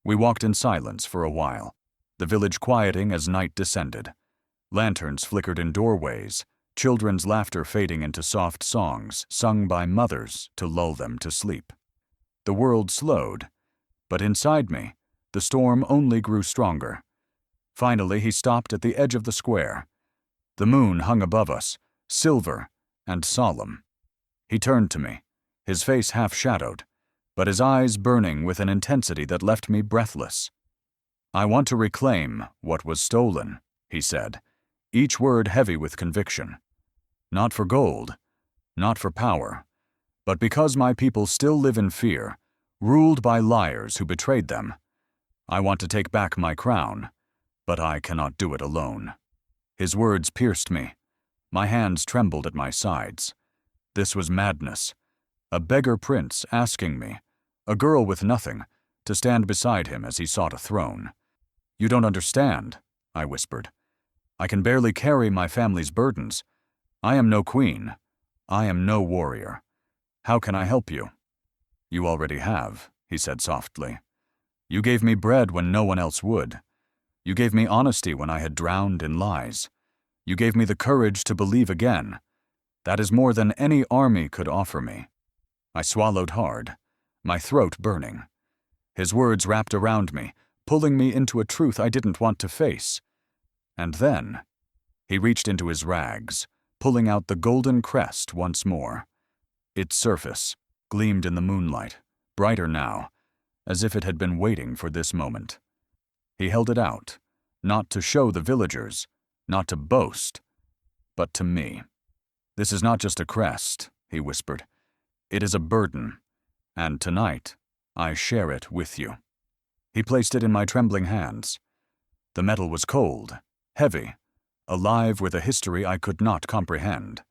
We walked in silence for a while, the village quieting as night descended. Lanterns flickered in doorways, children's laughter fading into soft songs sung by mothers to lull them to sleep. The world slowed, but inside me, the storm only grew stronger. Finally, he stopped at the edge of the square. The moon hung above us, silver and solemn. He turned to me, his face half-shadowed, but his eyes burning with an intensity that left me breathless. I want to reclaim what was stolen, he said, each word heavy with conviction. Not for gold, not for power, but because my people still live in fear, ruled by liars who betrayed them. I want to take back my crown, but I cannot do it alone. His words pierced me. My hands trembled at my sides. This was madness. A beggar prince asking me, a girl with nothing, to stand beside him as he sought a throne. You don't understand, I whispered. I can barely carry my family's burdens. I am no queen. I am no warrior. How can I help you? You already have, he said softly. You gave me bread when no one else would. You gave me honesty when I had drowned in lies. You gave me the courage to believe again. That is more than any army could offer me. I swallowed hard, my throat burning. His words wrapped around me, pulling me into a truth I didn't want to face. And then, he reached into his rags, pulling out the golden crest once more. Its surface gleamed in the moonlight, brighter now, as if it had been waiting for this moment. He held it out, not to show the villagers, not to boast, but to me. This is not just a crest, he whispered. It is a burden, and tonight I share it with you. He placed it in my trembling hands. The metal was cold, heavy, alive with a history I could not comprehend.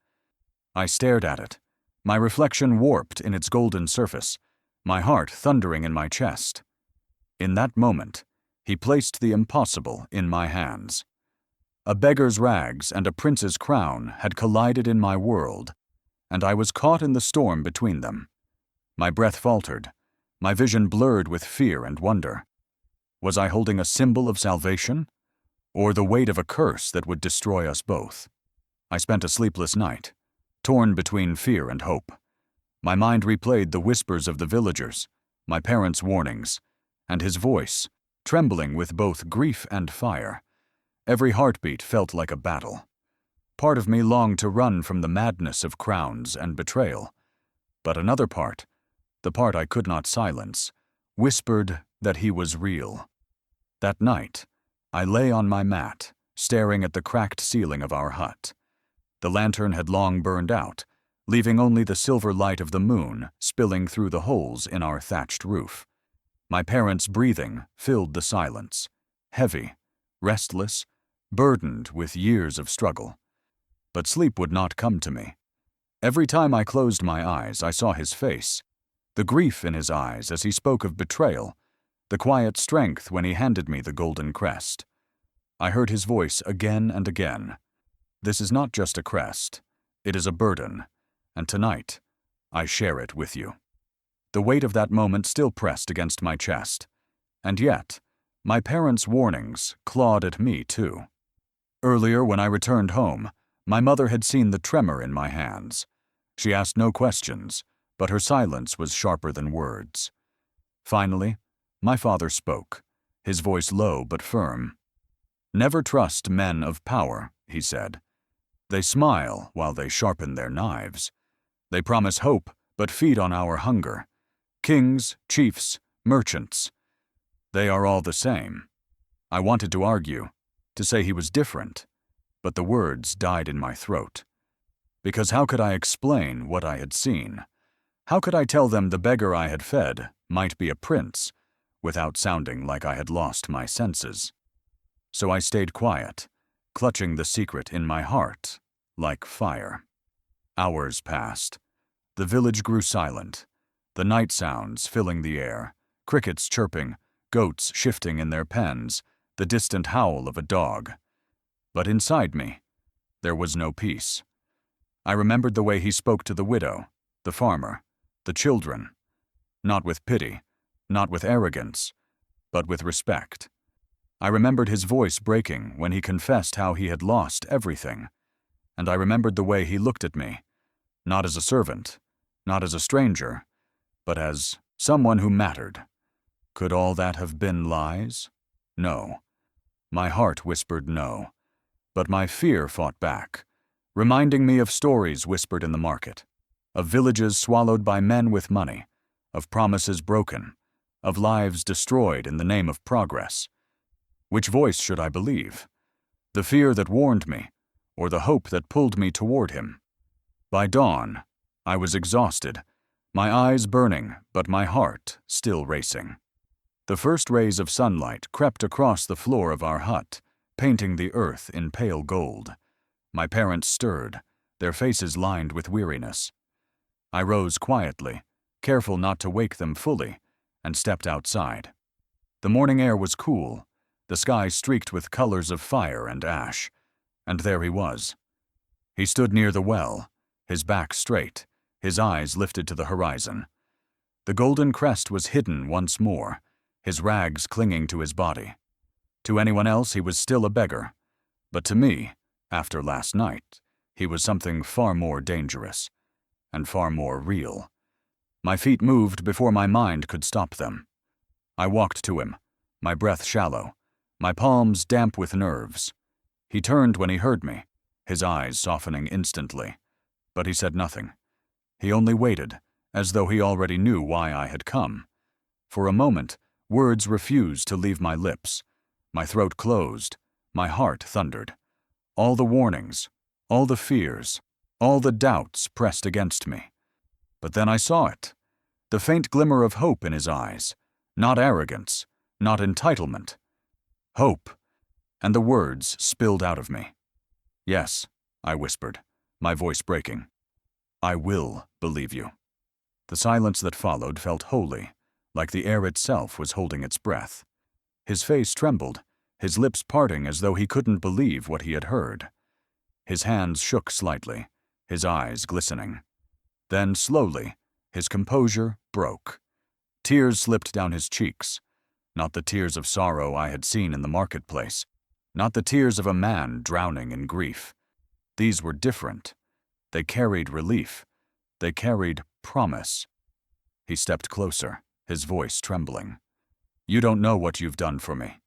I stared at it, my reflection warped in its golden surface, my heart thundering in my chest. In that moment, he placed the impossible in my hands. A beggar's rags and a prince's crown had collided in my world, and I was caught in the storm between them. My breath faltered, my vision blurred with fear and wonder. Was I holding a symbol of salvation, or the weight of a curse that would destroy us both? I spent a sleepless night, torn between fear and hope. My mind replayed the whispers of the villagers, my parents' warnings, and his voice, trembling with both grief and fire. Every heartbeat felt like a battle. Part of me longed to run from the madness of crowns and betrayal, but another part, the part I could not silence, whispered that he was real. That night, I lay on my mat, staring at the cracked ceiling of our hut. The lantern had long burned out, leaving only the silver light of the moon spilling through the holes in our thatched roof. My parents' breathing filled the silence, heavy, restless, burdened with years of struggle. But sleep would not come to me. Every time I closed my eyes, I saw his face, the grief in his eyes as he spoke of betrayal, the quiet strength when he handed me the golden crest. I heard his voice again and again. This is not just a crest, it is a burden, and tonight, I share it with you. The weight of that moment still pressed against my chest, and yet, my parents' warnings clawed at me too. Earlier, when I returned home, my mother had seen the tremor in my hands. She asked no questions, but her silence was sharper than words. Finally, my father spoke, his voice low but firm. Never trust men of power, he said. They smile while they sharpen their knives. They promise hope, but feed on our hunger. Kings, chiefs, merchants. They are all the same. I wanted to argue, to say he was different, but the words died in my throat. Because how could I explain what I had seen? How could I tell them the beggar I had fed might be a prince, without sounding like I had lost my senses? So I stayed quiet, clutching the secret in my heart, like fire. Hours passed. The village grew silent, the night sounds filling the air, crickets chirping, goats shifting in their pens, the distant howl of a dog. But inside me, there was no peace. I remembered the way he spoke to the widow, the farmer, the children, not with pity, not with arrogance, but with respect. I remembered his voice breaking when he confessed how he had lost everything, and I remembered the way he looked at me, not as a servant, not as a stranger, but as someone who mattered. Could all that have been lies? No. My heart whispered no, but my fear fought back, reminding me of stories whispered in the market, of villages swallowed by men with money, of promises broken, of lives destroyed in the name of progress. Which voice should I believe? The fear that warned me, or the hope that pulled me toward him? By dawn, I was exhausted, my eyes burning, but my heart still racing. The first rays of sunlight crept across the floor of our hut, painting the earth in pale gold. My parents stirred, their faces lined with weariness. I rose quietly, careful not to wake them fully, and stepped outside. The morning air was cool, the sky streaked with colors of fire and ash, and there he was. He stood near the well, his back straight, his eyes lifted to the horizon. The golden crest was hidden once more, his rags clinging to his body. To anyone else he was still a beggar, but to me, after last night, he was something far more dangerous, and far more real. My feet moved before my mind could stop them. I walked to him, my breath shallow, my palms damp with nerves. He turned when he heard me, his eyes softening instantly, but he said nothing. He only waited, as though he already knew why I had come. For a moment, words refused to leave my lips. My throat closed, my heart thundered. All the warnings, all the fears, all the doubts pressed against me. But then I saw it, the faint glimmer of hope in his eyes, not arrogance, not entitlement. Hope, and the words spilled out of me. Yes, I whispered, my voice breaking. I will believe you. The silence that followed felt holy, like the air itself was holding its breath. His face trembled, his lips parting as though he couldn't believe what he had heard. His hands shook slightly, his eyes glistening. Then, slowly, his composure broke. Tears slipped down his cheeks, not the tears of sorrow I had seen in the marketplace, not the tears of a man drowning in grief. These were different. They carried relief. They carried promise. He stepped closer, his voice trembling. You don't know what you've done for me.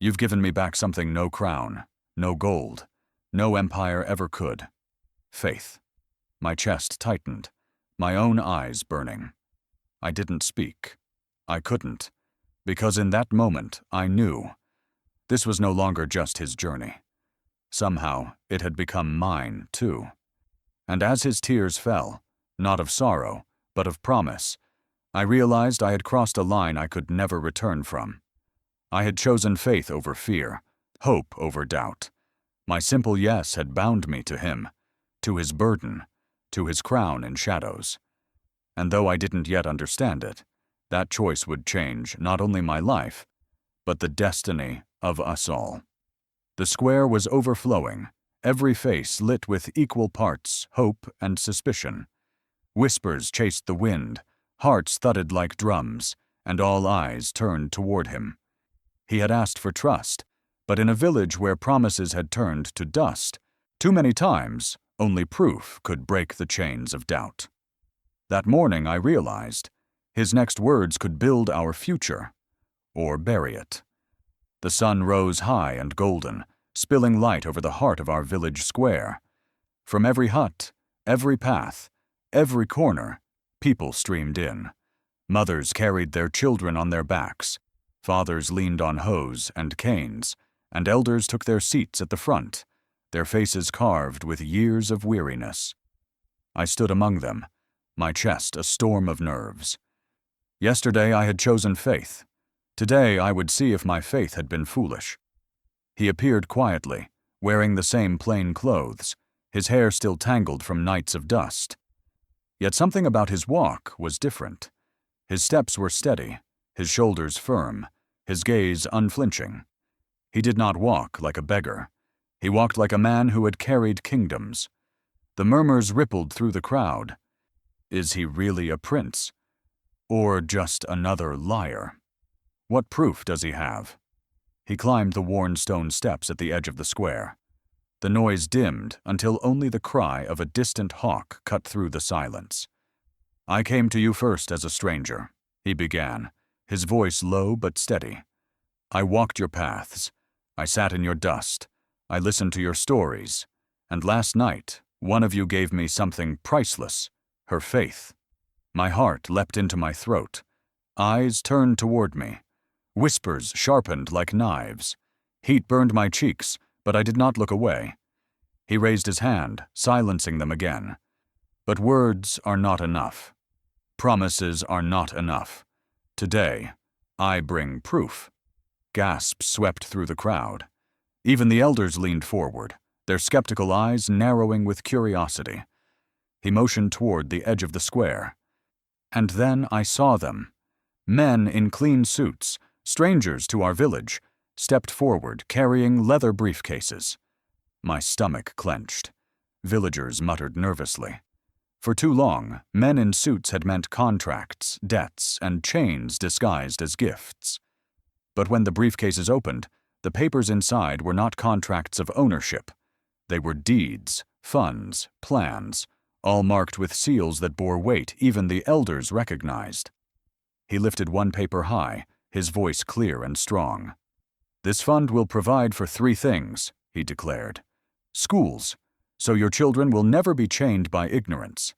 You've given me back something no crown, no gold, no empire ever could. Faith. My chest tightened, my own eyes burning. I didn't speak. I couldn't, because in that moment I knew. This was no longer just his journey. Somehow it had become mine, too. And as his tears fell, not of sorrow, but of promise, I realized I had crossed a line I could never return from. I had chosen faith over fear, hope over doubt. My simple yes had bound me to him, to his burden, to his crown in shadows. And though I didn't yet understand it, that choice would change not only my life, but the destiny of us all. The square was overflowing, every face lit with equal parts hope and suspicion. Whispers chased the wind, hearts thudded like drums, and all eyes turned toward him. He had asked for trust, but in a village where promises had turned to dust, too many times only proof could break the chains of doubt. That morning I realized, his next words could build our future, or bury it. The sun rose high and golden, spilling light over the heart of our village square. From every hut, every path, every corner, people streamed in. Mothers carried their children on their backs, fathers leaned on hoes and canes, and elders took their seats at the front, their faces carved with years of weariness. I stood among them, my chest a storm of nerves. Yesterday I had chosen faith. Today I would see if my faith had been foolish. He appeared quietly, wearing the same plain clothes, his hair still tangled from nights of dust. Yet something about his walk was different. His steps were steady, his shoulders firm, his gaze unflinching. He did not walk like a beggar. He walked like a man who had carried kingdoms. The murmurs rippled through the crowd. Is he really a prince? Or just another liar? What proof does he have? He climbed the worn stone steps at the edge of the square. The noise dimmed until only the cry of a distant hawk cut through the silence. I came to you first as a stranger, he began, his voice low but steady. I walked your paths. I sat in your dust. I listened to your stories. And last night, one of you gave me something priceless, her faith. My heart leapt into my throat. Eyes turned toward me. Whispers sharpened like knives. Heat burned my cheeks, but I did not look away. He raised his hand, silencing them again. But words are not enough. Promises are not enough. Today, I bring proof. Gasps swept through the crowd. Even the elders leaned forward, their skeptical eyes narrowing with curiosity. He motioned toward the edge of the square. And then I saw them. Men in clean suits, strangers to our village, stepped forward carrying leather briefcases. My stomach clenched. Villagers muttered nervously. For too long, men in suits had meant contracts, debts, and chains disguised as gifts. But when the briefcases opened, the papers inside were not contracts of ownership. They were deeds, funds, plans, all marked with seals that bore weight even the elders recognized. He lifted one paper high, his voice clear and strong. This fund will provide for 3 things, he declared. Schools, so your children will never be chained by ignorance.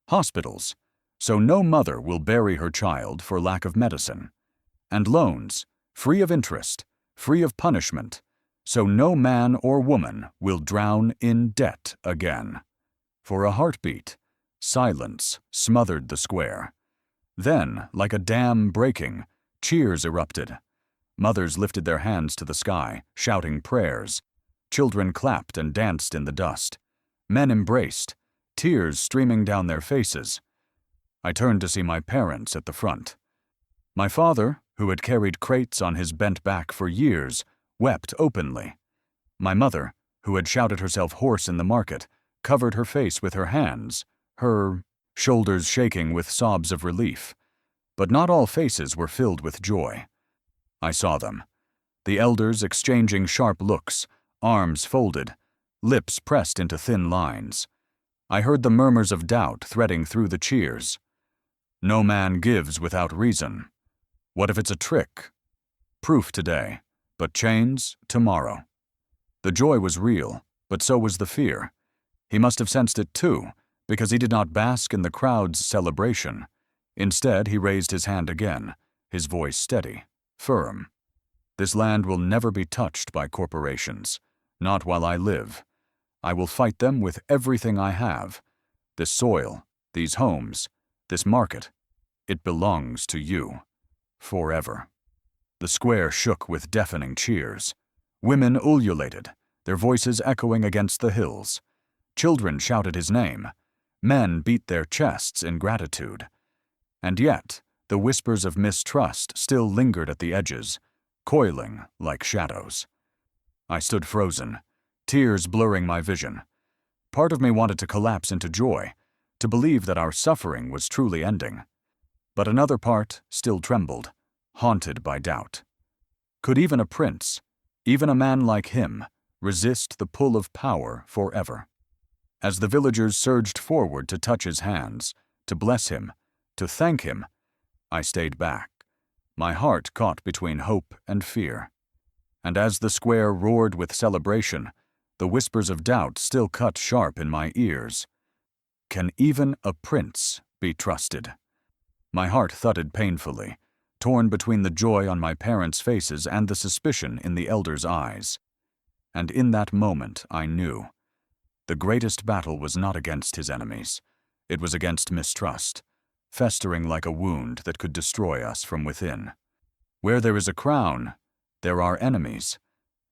Hospitals, so no mother will bury her child for lack of medicine. And loans, free of interest, free of punishment, so no man or woman will drown in debt again. For a heartbeat, silence smothered the square. Then, like a dam breaking, cheers erupted. Mothers lifted their hands to the sky, shouting prayers. Children clapped and danced in the dust. Men embraced, tears streaming down their faces. I turned to see my parents at the front. My father, who had carried crates on his bent back for years, wept openly. My mother, who had shouted herself hoarse in the market, covered her face with her hands, her shoulders shaking with sobs of relief. But not all faces were filled with joy. I saw them. The elders exchanging sharp looks, arms folded, lips pressed into thin lines. I heard the murmurs of doubt threading through the cheers. No man gives without reason. What if it's a trick? Proof today, but chains tomorrow. The joy was real, but so was the fear. He must have sensed it too, because he did not bask in the crowd's celebration. Instead, he raised his hand again, his voice steady, firm. This land will never be touched by corporations, not while I live. I will fight them with everything I have. This soil, these homes, this market, it belongs to you. Forever. The square shook with deafening cheers. Women ululated, their voices echoing against the hills. Children shouted his name. Men beat their chests in gratitude. And yet, the whispers of mistrust still lingered at the edges, coiling like shadows. I stood frozen, tears blurring my vision. Part of me wanted to collapse into joy, to believe that our suffering was truly ending. But another part still trembled, haunted by doubt. Could even a prince, even a man like him, resist the pull of power forever? As the villagers surged forward to touch his hands, to bless him, to thank him, I stayed back, my heart caught between hope and fear. And as the square roared with celebration, The whispers of doubt still cut sharp in my ears. Can even a prince be trusted? My heart thudded painfully, torn between the joy on my parents' faces and the suspicion in the elders' eyes. And in that moment I knew. The greatest battle was not against his enemies. It was against mistrust, festering like a wound that could destroy us from within. Where there is a crown, there are enemies,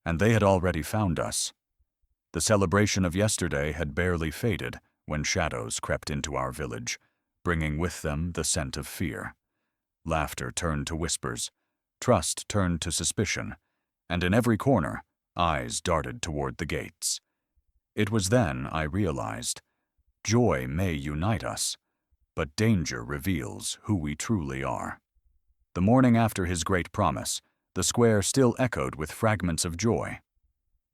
and they had already found us. The celebration of yesterday had barely faded when shadows crept into our village, bringing with them the scent of fear. Laughter turned to whispers, trust turned to suspicion, and in every corner, eyes darted toward the gates. It was then I realized, joy may unite us, but danger reveals who we truly are. The morning after his great promise, the square still echoed with fragments of joy.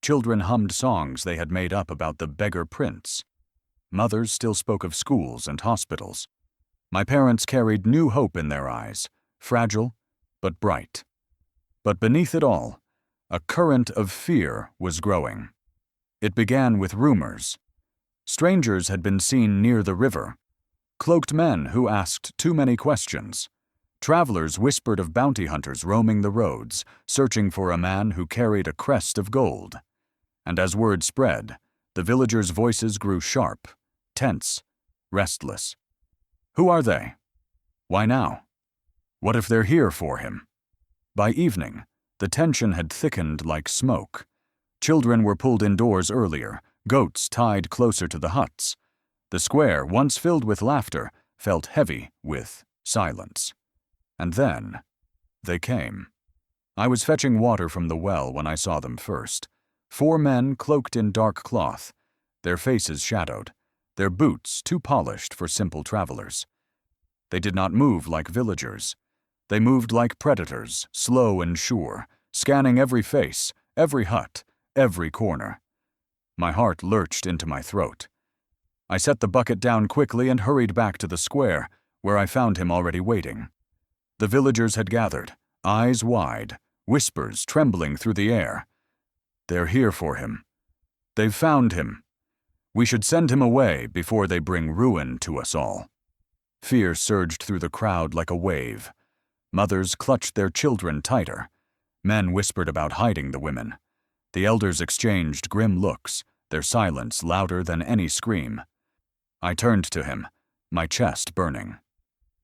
Children hummed songs they had made up about the beggar prince. Mothers still spoke of schools and hospitals. My parents carried new hope in their eyes, fragile but bright. But beneath it all, a current of fear was growing. It began with rumors. Strangers had been seen near the river, cloaked men who asked too many questions. Travelers whispered of bounty hunters roaming the roads, searching for a man who carried a crest of gold. And as word spread, the villagers' voices grew sharp, tense, restless. Who are they? Why now? What if they're here for him? By evening, the tension had thickened like smoke. Children were pulled indoors earlier, goats tied closer to the huts. The square, once filled with laughter, felt heavy with silence. And then, they came. I was fetching water from the well when I saw them first. 4 men cloaked in dark cloth, their faces shadowed, their boots too polished for simple travelers. They did not move like villagers. They moved like predators, slow and sure, scanning every face, every hut, every corner. My heart lurched into my throat. I set the bucket down quickly and hurried back to the square, where I found him already waiting. The villagers had gathered, eyes wide, whispers trembling through the air. They're here for him. They've found him. We should send him away before they bring ruin to us all. Fear surged through the crowd like a wave. Mothers clutched their children tighter. Men whispered about hiding the women. The elders exchanged grim looks, their silence louder than any scream. I turned to him, my chest burning.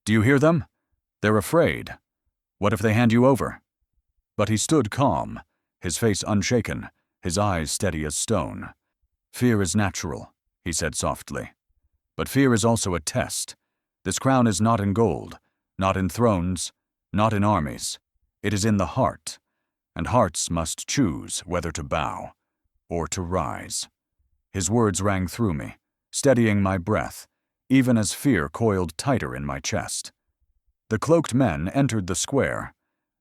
Do you hear them? They're afraid. What if they hand you over? But he stood calm, his face unshaken, his eyes steady as stone. Fear is natural, he said softly. But fear is also a test. This crown is not in gold, not in thrones, not in armies. It is in the heart, and hearts must choose whether to bow or to rise. His words rang through me, steadying my breath, even as fear coiled tighter in my chest. The cloaked men entered the square.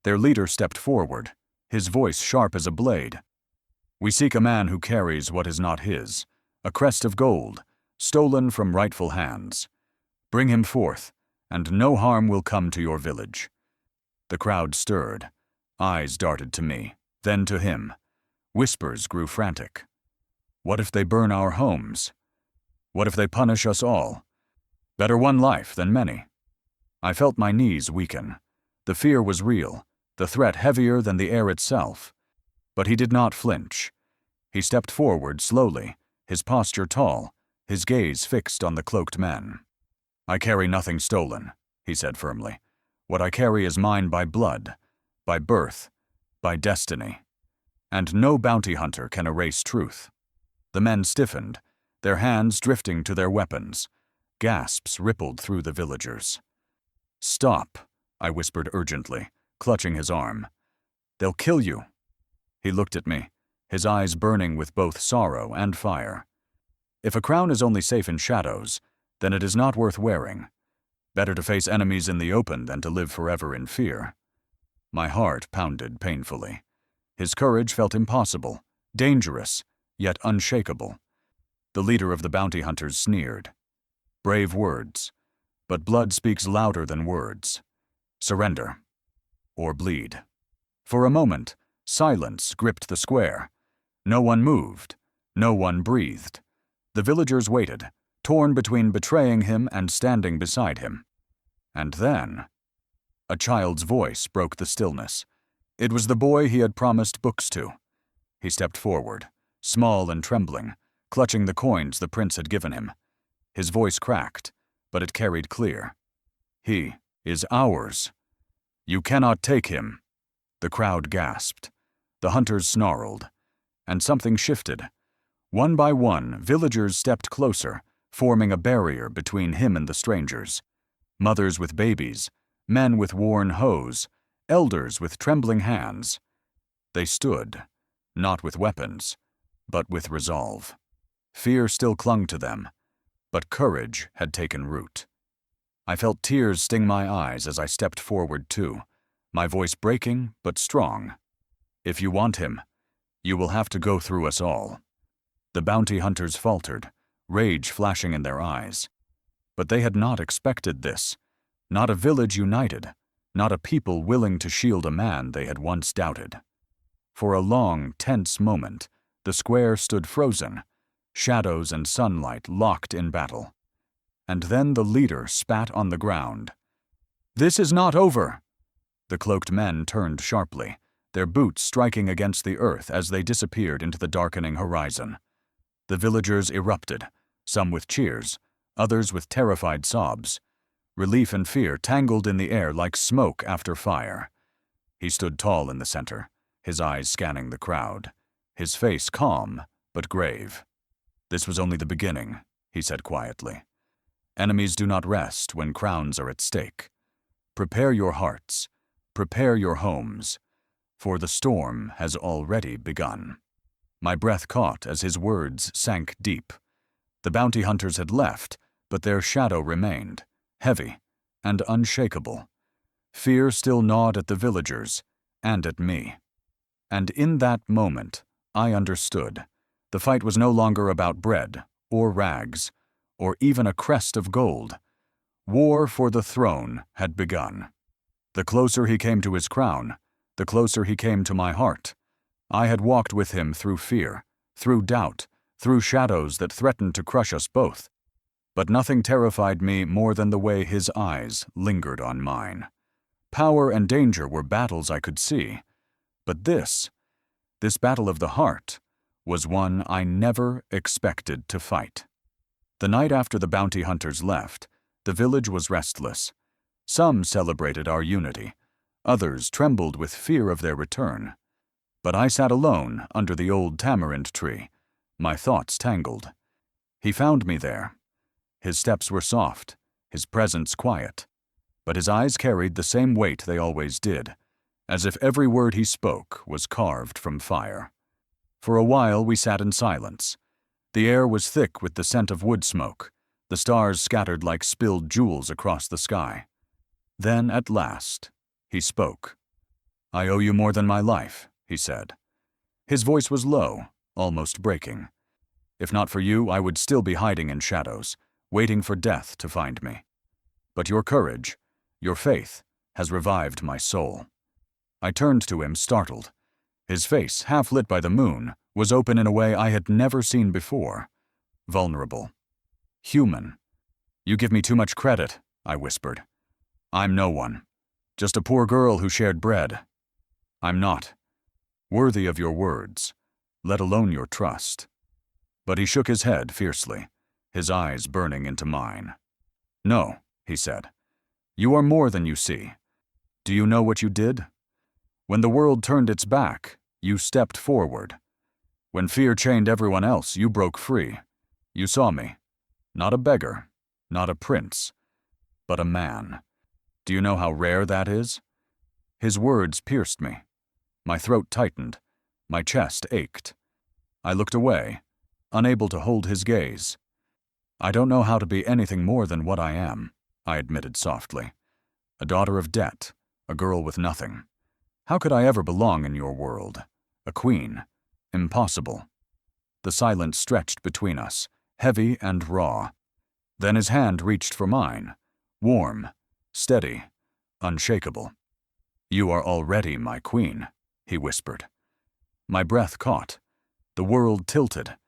Their leader stepped forward, his voice sharp as a blade. We seek a man who carries what is not his, a crest of gold, stolen from rightful hands. Bring him forth, and no harm will come to your village. The crowd stirred. Eyes darted to me, then to him. Whispers grew frantic. What if they burn our homes? What if they punish us all? Better one life than many. I felt my knees weaken. The fear was real, the threat heavier than the air itself. But he did not flinch. He stepped forward slowly, his posture tall, his gaze fixed on the cloaked men. I carry nothing stolen, he said firmly. What I carry is mine by blood, by birth, by destiny. And no bounty hunter can erase truth. The men stiffened, their hands drifting to their weapons. Gasps rippled through the villagers. Stop, I whispered urgently, clutching his arm. They'll kill you. He looked at me, his eyes burning with both sorrow and fire. If a crown is only safe in shadows, then it is not worth wearing. Better to face enemies in the open than to live forever in fear. My heart pounded painfully. His courage felt impossible, dangerous, yet unshakable. The leader of the bounty hunters sneered. Brave words, but blood speaks louder than words. Surrender, or bleed. For a moment, silence gripped the square. No one moved, No one breathed. The villagers waited, torn between betraying him and standing beside him. And then, a child's voice broke the stillness. It was the boy he had promised books to. He stepped forward, small and trembling, clutching the coins the prince had given him. His voice cracked, but it carried clear. "He is ours. You cannot take him." The crowd gasped. The hunters snarled. And something shifted. One by one, villagers stepped closer, forming a barrier between him and the strangers. Mothers with babies, men with worn hoes, elders with trembling hands. They stood, not with weapons, but with resolve. Fear still clung to them, but courage had taken root. I felt tears sting my eyes as I stepped forward too, my voice breaking but strong. "If you want him, you will have to go through us all." The bounty hunters faltered, rage flashing in their eyes. But they had not expected this. Not a village united, not a people willing to shield a man they had once doubted. For a long, tense moment, the square stood frozen, shadows and sunlight locked in battle. And then the leader spat on the ground. "This is not over!" The cloaked men turned sharply, their boots striking against the earth as they disappeared into the darkening horizon. The villagers erupted, some with cheers, others with terrified sobs. Relief and fear tangled in the air like smoke after fire. He stood tall in the center, his eyes scanning the crowd, his face calm but grave. "This was only the beginning," he said quietly. "Enemies do not rest when crowns are at stake. Prepare your hearts, prepare your homes, for the storm has already begun." My breath caught as his words sank deep. The bounty hunters had left, but their shadow remained, heavy and unshakable. Fear still gnawed at the villagers and at me. And in that moment, I understood. The fight was no longer about bread or rags, or even a crest of gold. War for the throne had begun. The closer he came to his crown, the closer he came to my heart. I had walked with him through fear, through doubt, through shadows that threatened to crush us both. But nothing terrified me more than the way his eyes lingered on mine. Power and danger were battles I could see. But this battle of the heart, was one I never expected to fight. The night after the bounty hunters left, the village was restless. Some celebrated our unity. Others trembled with fear of their return. But I sat alone under the old tamarind tree, my thoughts tangled. He found me there. His steps were soft, his presence quiet, but his eyes carried the same weight they always did, as if every word he spoke was carved from fire. For a while we sat in silence. The air was thick with the scent of wood smoke, the stars scattered like spilled jewels across the sky. Then, at last, he spoke. "I owe you more than my life," he said. His voice was low, almost breaking. "If not for you, I would still be hiding in shadows, waiting for death to find me. But your courage, your faith, has revived my soul." I turned to him, startled. His face, half lit by the moon, was open in a way I had never seen before. Vulnerable. Human. "You give me too much credit," I whispered. "I'm no one. Just a poor girl who shared bread. I'm not worthy of your words, let alone your trust." But he shook his head fiercely, his eyes burning into mine. "No," he said. "You are more than you see. Do you know what you did? When the world turned its back, you stepped forward. When fear chained everyone else, you broke free. You saw me. Not a beggar, not a prince, but a man. Do you know how rare that is?" His words pierced me. My throat tightened. My chest ached. I looked away, unable to hold his gaze. "I don't know how to be anything more than what I am," I admitted softly. "A daughter of debt, a girl with nothing. How could I ever belong in your world? A queen? Impossible." The silence stretched between us, heavy and raw. Then his hand reached for mine, warm, steady, unshakable. "You are already my queen," he whispered. My breath caught. The world tilted.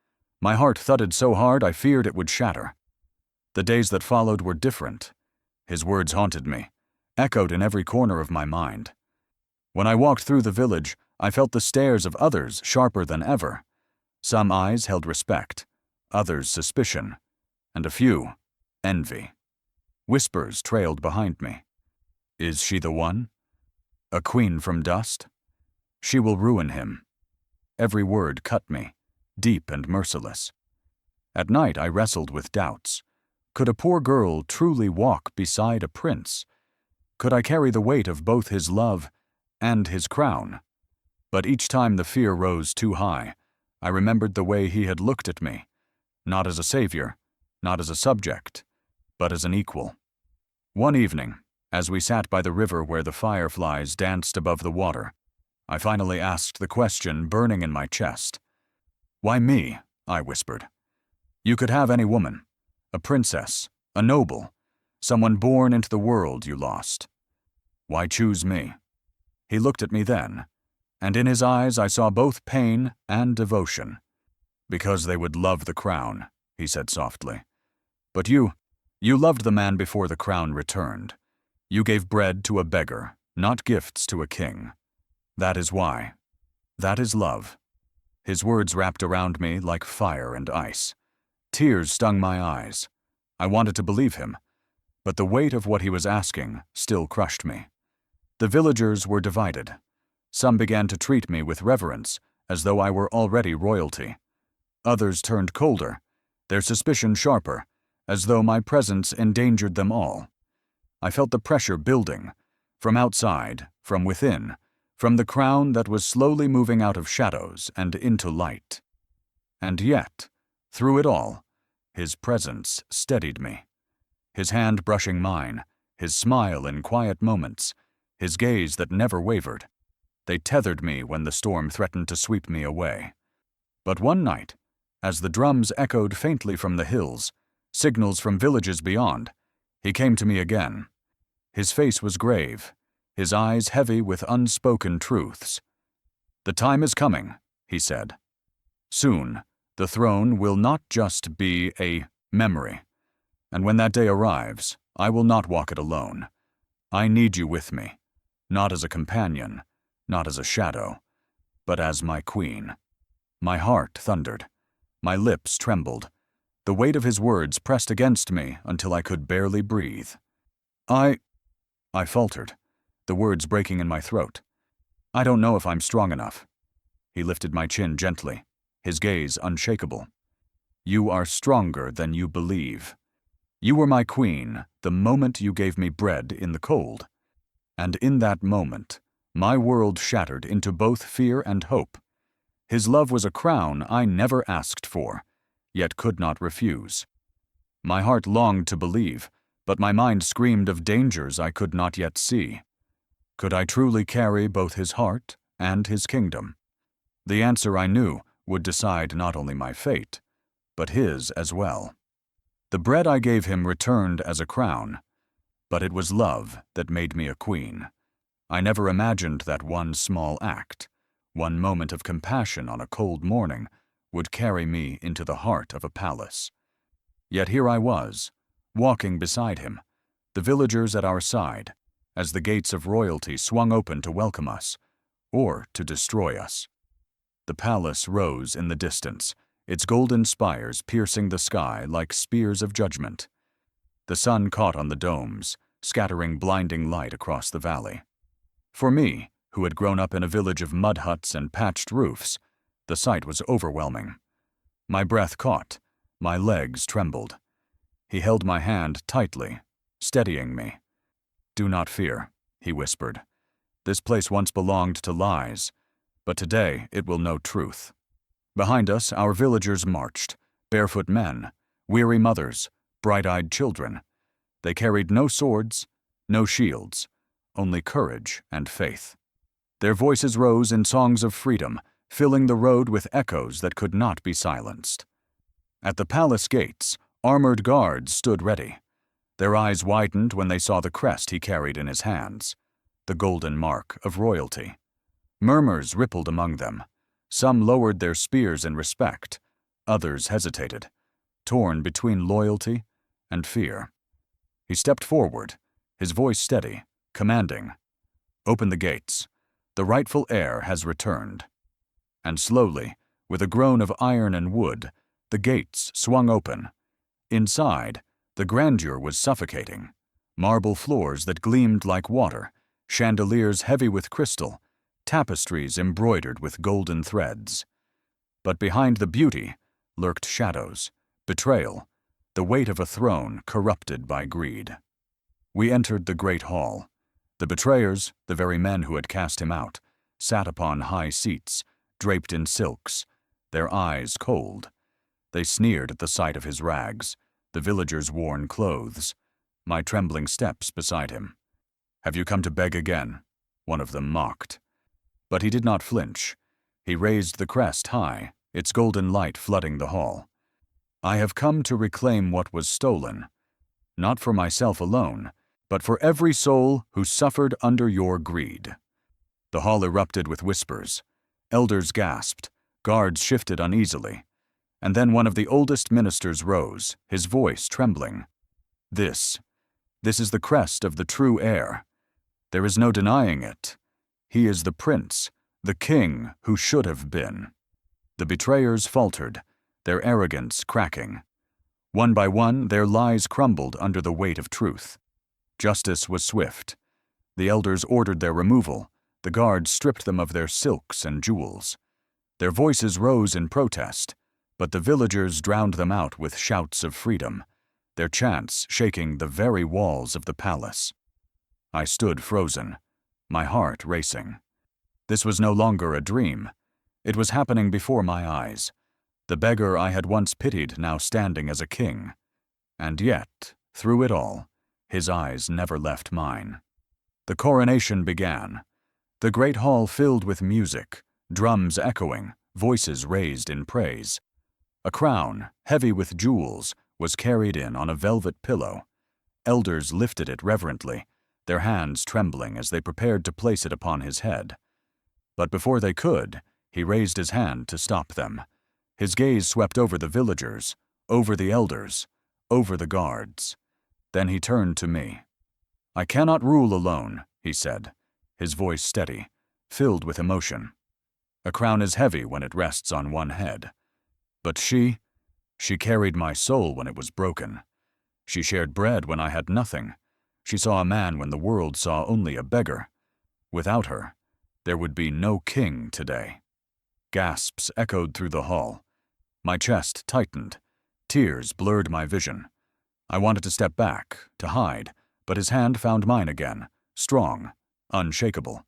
My heart thudded so hard I feared it would shatter. The days that followed were different. His words haunted me, echoed in every corner of my mind. When I walked through the village, I felt the stares of others sharper than ever. Some eyes held respect, others suspicion, and a few, envy. Whispers trailed behind me. Is she the one? A queen from dust? She will ruin him. Every word cut me, deep and merciless. At night I wrestled with doubts. Could a poor girl truly walk beside a prince? Could I carry the weight of both his love and his crown? But each time the fear rose too high, I remembered the way he had looked at me, not as a savior, not as a subject, but as an equal. One evening, as we sat by the river where the fireflies danced above the water, I finally asked the question burning in my chest. "Why me?" I whispered. "You could have any woman, a princess, a noble, someone born into the world you lost. Why choose me?" He looked at me then, and in his eyes I saw both pain and devotion. "Because they would love the crown," he said softly. "But you loved the man before the crown returned. You gave bread to a beggar, not gifts to a king. That is why. That is love." His words wrapped around me like fire and ice. Tears stung my eyes. I wanted to believe him, but the weight of what he was asking still crushed me. The villagers were divided. Some began to treat me with reverence, as though I were already royalty. Others turned colder, their suspicion sharper, as though my presence endangered them all. I felt the pressure building, from outside, from within, from the crown that was slowly moving out of shadows and into light. And yet, through it all, his presence steadied me. His hand brushing mine, his smile in quiet moments, his gaze that never wavered. They tethered me when the storm threatened to sweep me away. But one night, as the drums echoed faintly from the hills, signals from villages beyond, he came to me again. His face was grave, his eyes heavy with unspoken truths. "The time is coming," he said. "Soon, the throne will not just be a memory. And when that day arrives, I will not walk it alone. I need you with me, not as a companion, not as a shadow, but as my queen." My heart thundered. My lips trembled. The weight of his words pressed against me until I could barely breathe. I faltered, the words breaking in my throat. "I don't know if I'm strong enough." He lifted my chin gently, his gaze unshakable. "You are stronger than you believe. You were my queen the moment you gave me bread in the cold. And in that moment, my world shattered into both fear and hope. His love was a crown I never asked for, yet could not refuse. My heart longed to believe, but my mind screamed of dangers I could not yet see. Could I truly carry both his heart and his kingdom? The answer I knew would decide not only my fate, but his as well. The bread I gave him returned as a crown, but it was love that made me a queen. I never imagined that one small act, one moment of compassion on a cold morning, would carry me into the heart of a palace. Yet here I was, walking beside him, the villagers at our side, as the gates of royalty swung open to welcome us, or to destroy us. The palace rose in the distance, its golden spires piercing the sky like spears of judgment. The sun caught on the domes, scattering blinding light across the valley. For me, who had grown up in a village of mud huts and patched roofs, the sight was overwhelming. My breath caught, my legs trembled. He held my hand tightly, steadying me. "Do not fear," he whispered. "This place once belonged to lies, but today it will know truth." Behind us, our villagers marched, barefoot men, weary mothers, bright-eyed children. They carried no swords, no shields, only courage and faith. Their voices rose in songs of freedom, filling the road with echoes that could not be silenced. At the palace gates, armored guards stood ready. Their eyes widened when they saw the crest he carried in his hands, the golden mark of royalty. Murmurs rippled among them. Some lowered their spears in respect, Others hesitated, torn between loyalty and fear. He stepped forward, his voice steady, commanding. "Open the gates. The rightful heir has returned." And slowly, with a groan of iron and wood, the gates swung open. Inside, the grandeur was suffocating. Marble floors that gleamed like water, chandeliers heavy with crystal, tapestries embroidered with golden threads. But behind the beauty lurked shadows, betrayal, the weight of a throne corrupted by greed. We entered the great hall. The betrayers, the very men who had cast him out, sat upon high seats, draped in silks, their eyes cold. They sneered at the sight of his rags, the villagers' worn clothes, my trembling steps beside him. "Have you come to beg again?" one of them mocked. But he did not flinch. He raised the crest high, its golden light flooding the hall. "I have come to reclaim what was stolen, not for myself alone, but for every soul who suffered under your greed." The hall erupted with whispers. Elders gasped, guards shifted uneasily, and then one of the oldest ministers rose, his voice trembling. This is the crest of the true heir. There is no denying it. He is the prince, the king who should have been." The betrayers faltered, their arrogance cracking. One by one, their lies crumbled under the weight of truth. Justice was swift. The elders ordered their removal. The guards stripped them of their silks and jewels. Their voices rose in protest, but the villagers drowned them out with shouts of freedom, their chants shaking the very walls of the palace. I stood frozen, my heart racing. This was no longer a dream. It was happening before my eyes. The beggar I had once pitied now standing as a king. And yet, through it all, his eyes never left mine. The coronation began. The great hall filled with music, drums echoing, voices raised in praise. A crown, heavy with jewels, was carried in on a velvet pillow. Elders lifted it reverently, their hands trembling as they prepared to place it upon his head. But before they could, he raised his hand to stop them. His gaze swept over the villagers, over the elders, over the guards. Then he turned to me. "I cannot rule alone," he said, his voice steady, filled with emotion. "A crown is heavy when it rests on one head. But she carried my soul when it was broken. She shared bread when I had nothing. She saw a man when the world saw only a beggar. Without her, there would be no king today." Gasps echoed through the hall. My chest tightened. Tears blurred my vision. I wanted to step back, to hide, but his hand found mine again, strong, unshakable.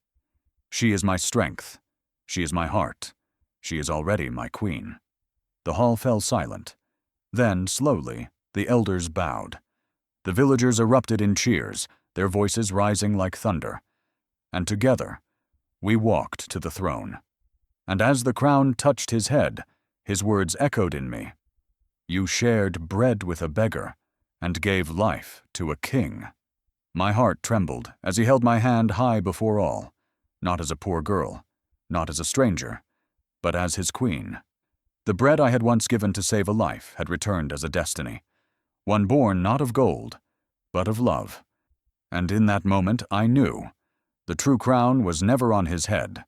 "She is my strength. She is my heart. She is already my queen." The hall fell silent. Then, slowly, the elders bowed. The villagers erupted in cheers, their voices rising like thunder. And together, we walked to the throne. And as the crown touched his head, his words echoed in me. "You shared bread with a beggar and gave life to a king." My heart trembled as he held my hand high before all, not as a poor girl, not as a stranger, but as his queen. The bread I had once given to save a life had returned as a destiny, one born not of gold, but of love. And in that moment I knew the true crown was never on his head,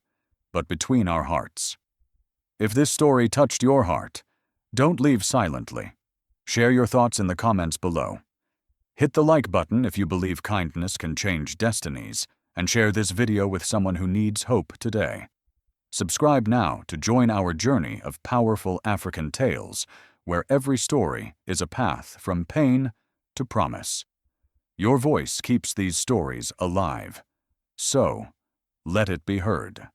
but between our hearts. If this story touched your heart, don't leave silently. Share your thoughts in the comments below. Hit the like button if you believe kindness can change destinies, and share this video with someone who needs hope today. Subscribe now to join our journey of powerful African tales, where every story is a path from pain to promise. Your voice keeps these stories alive. So, let it be heard.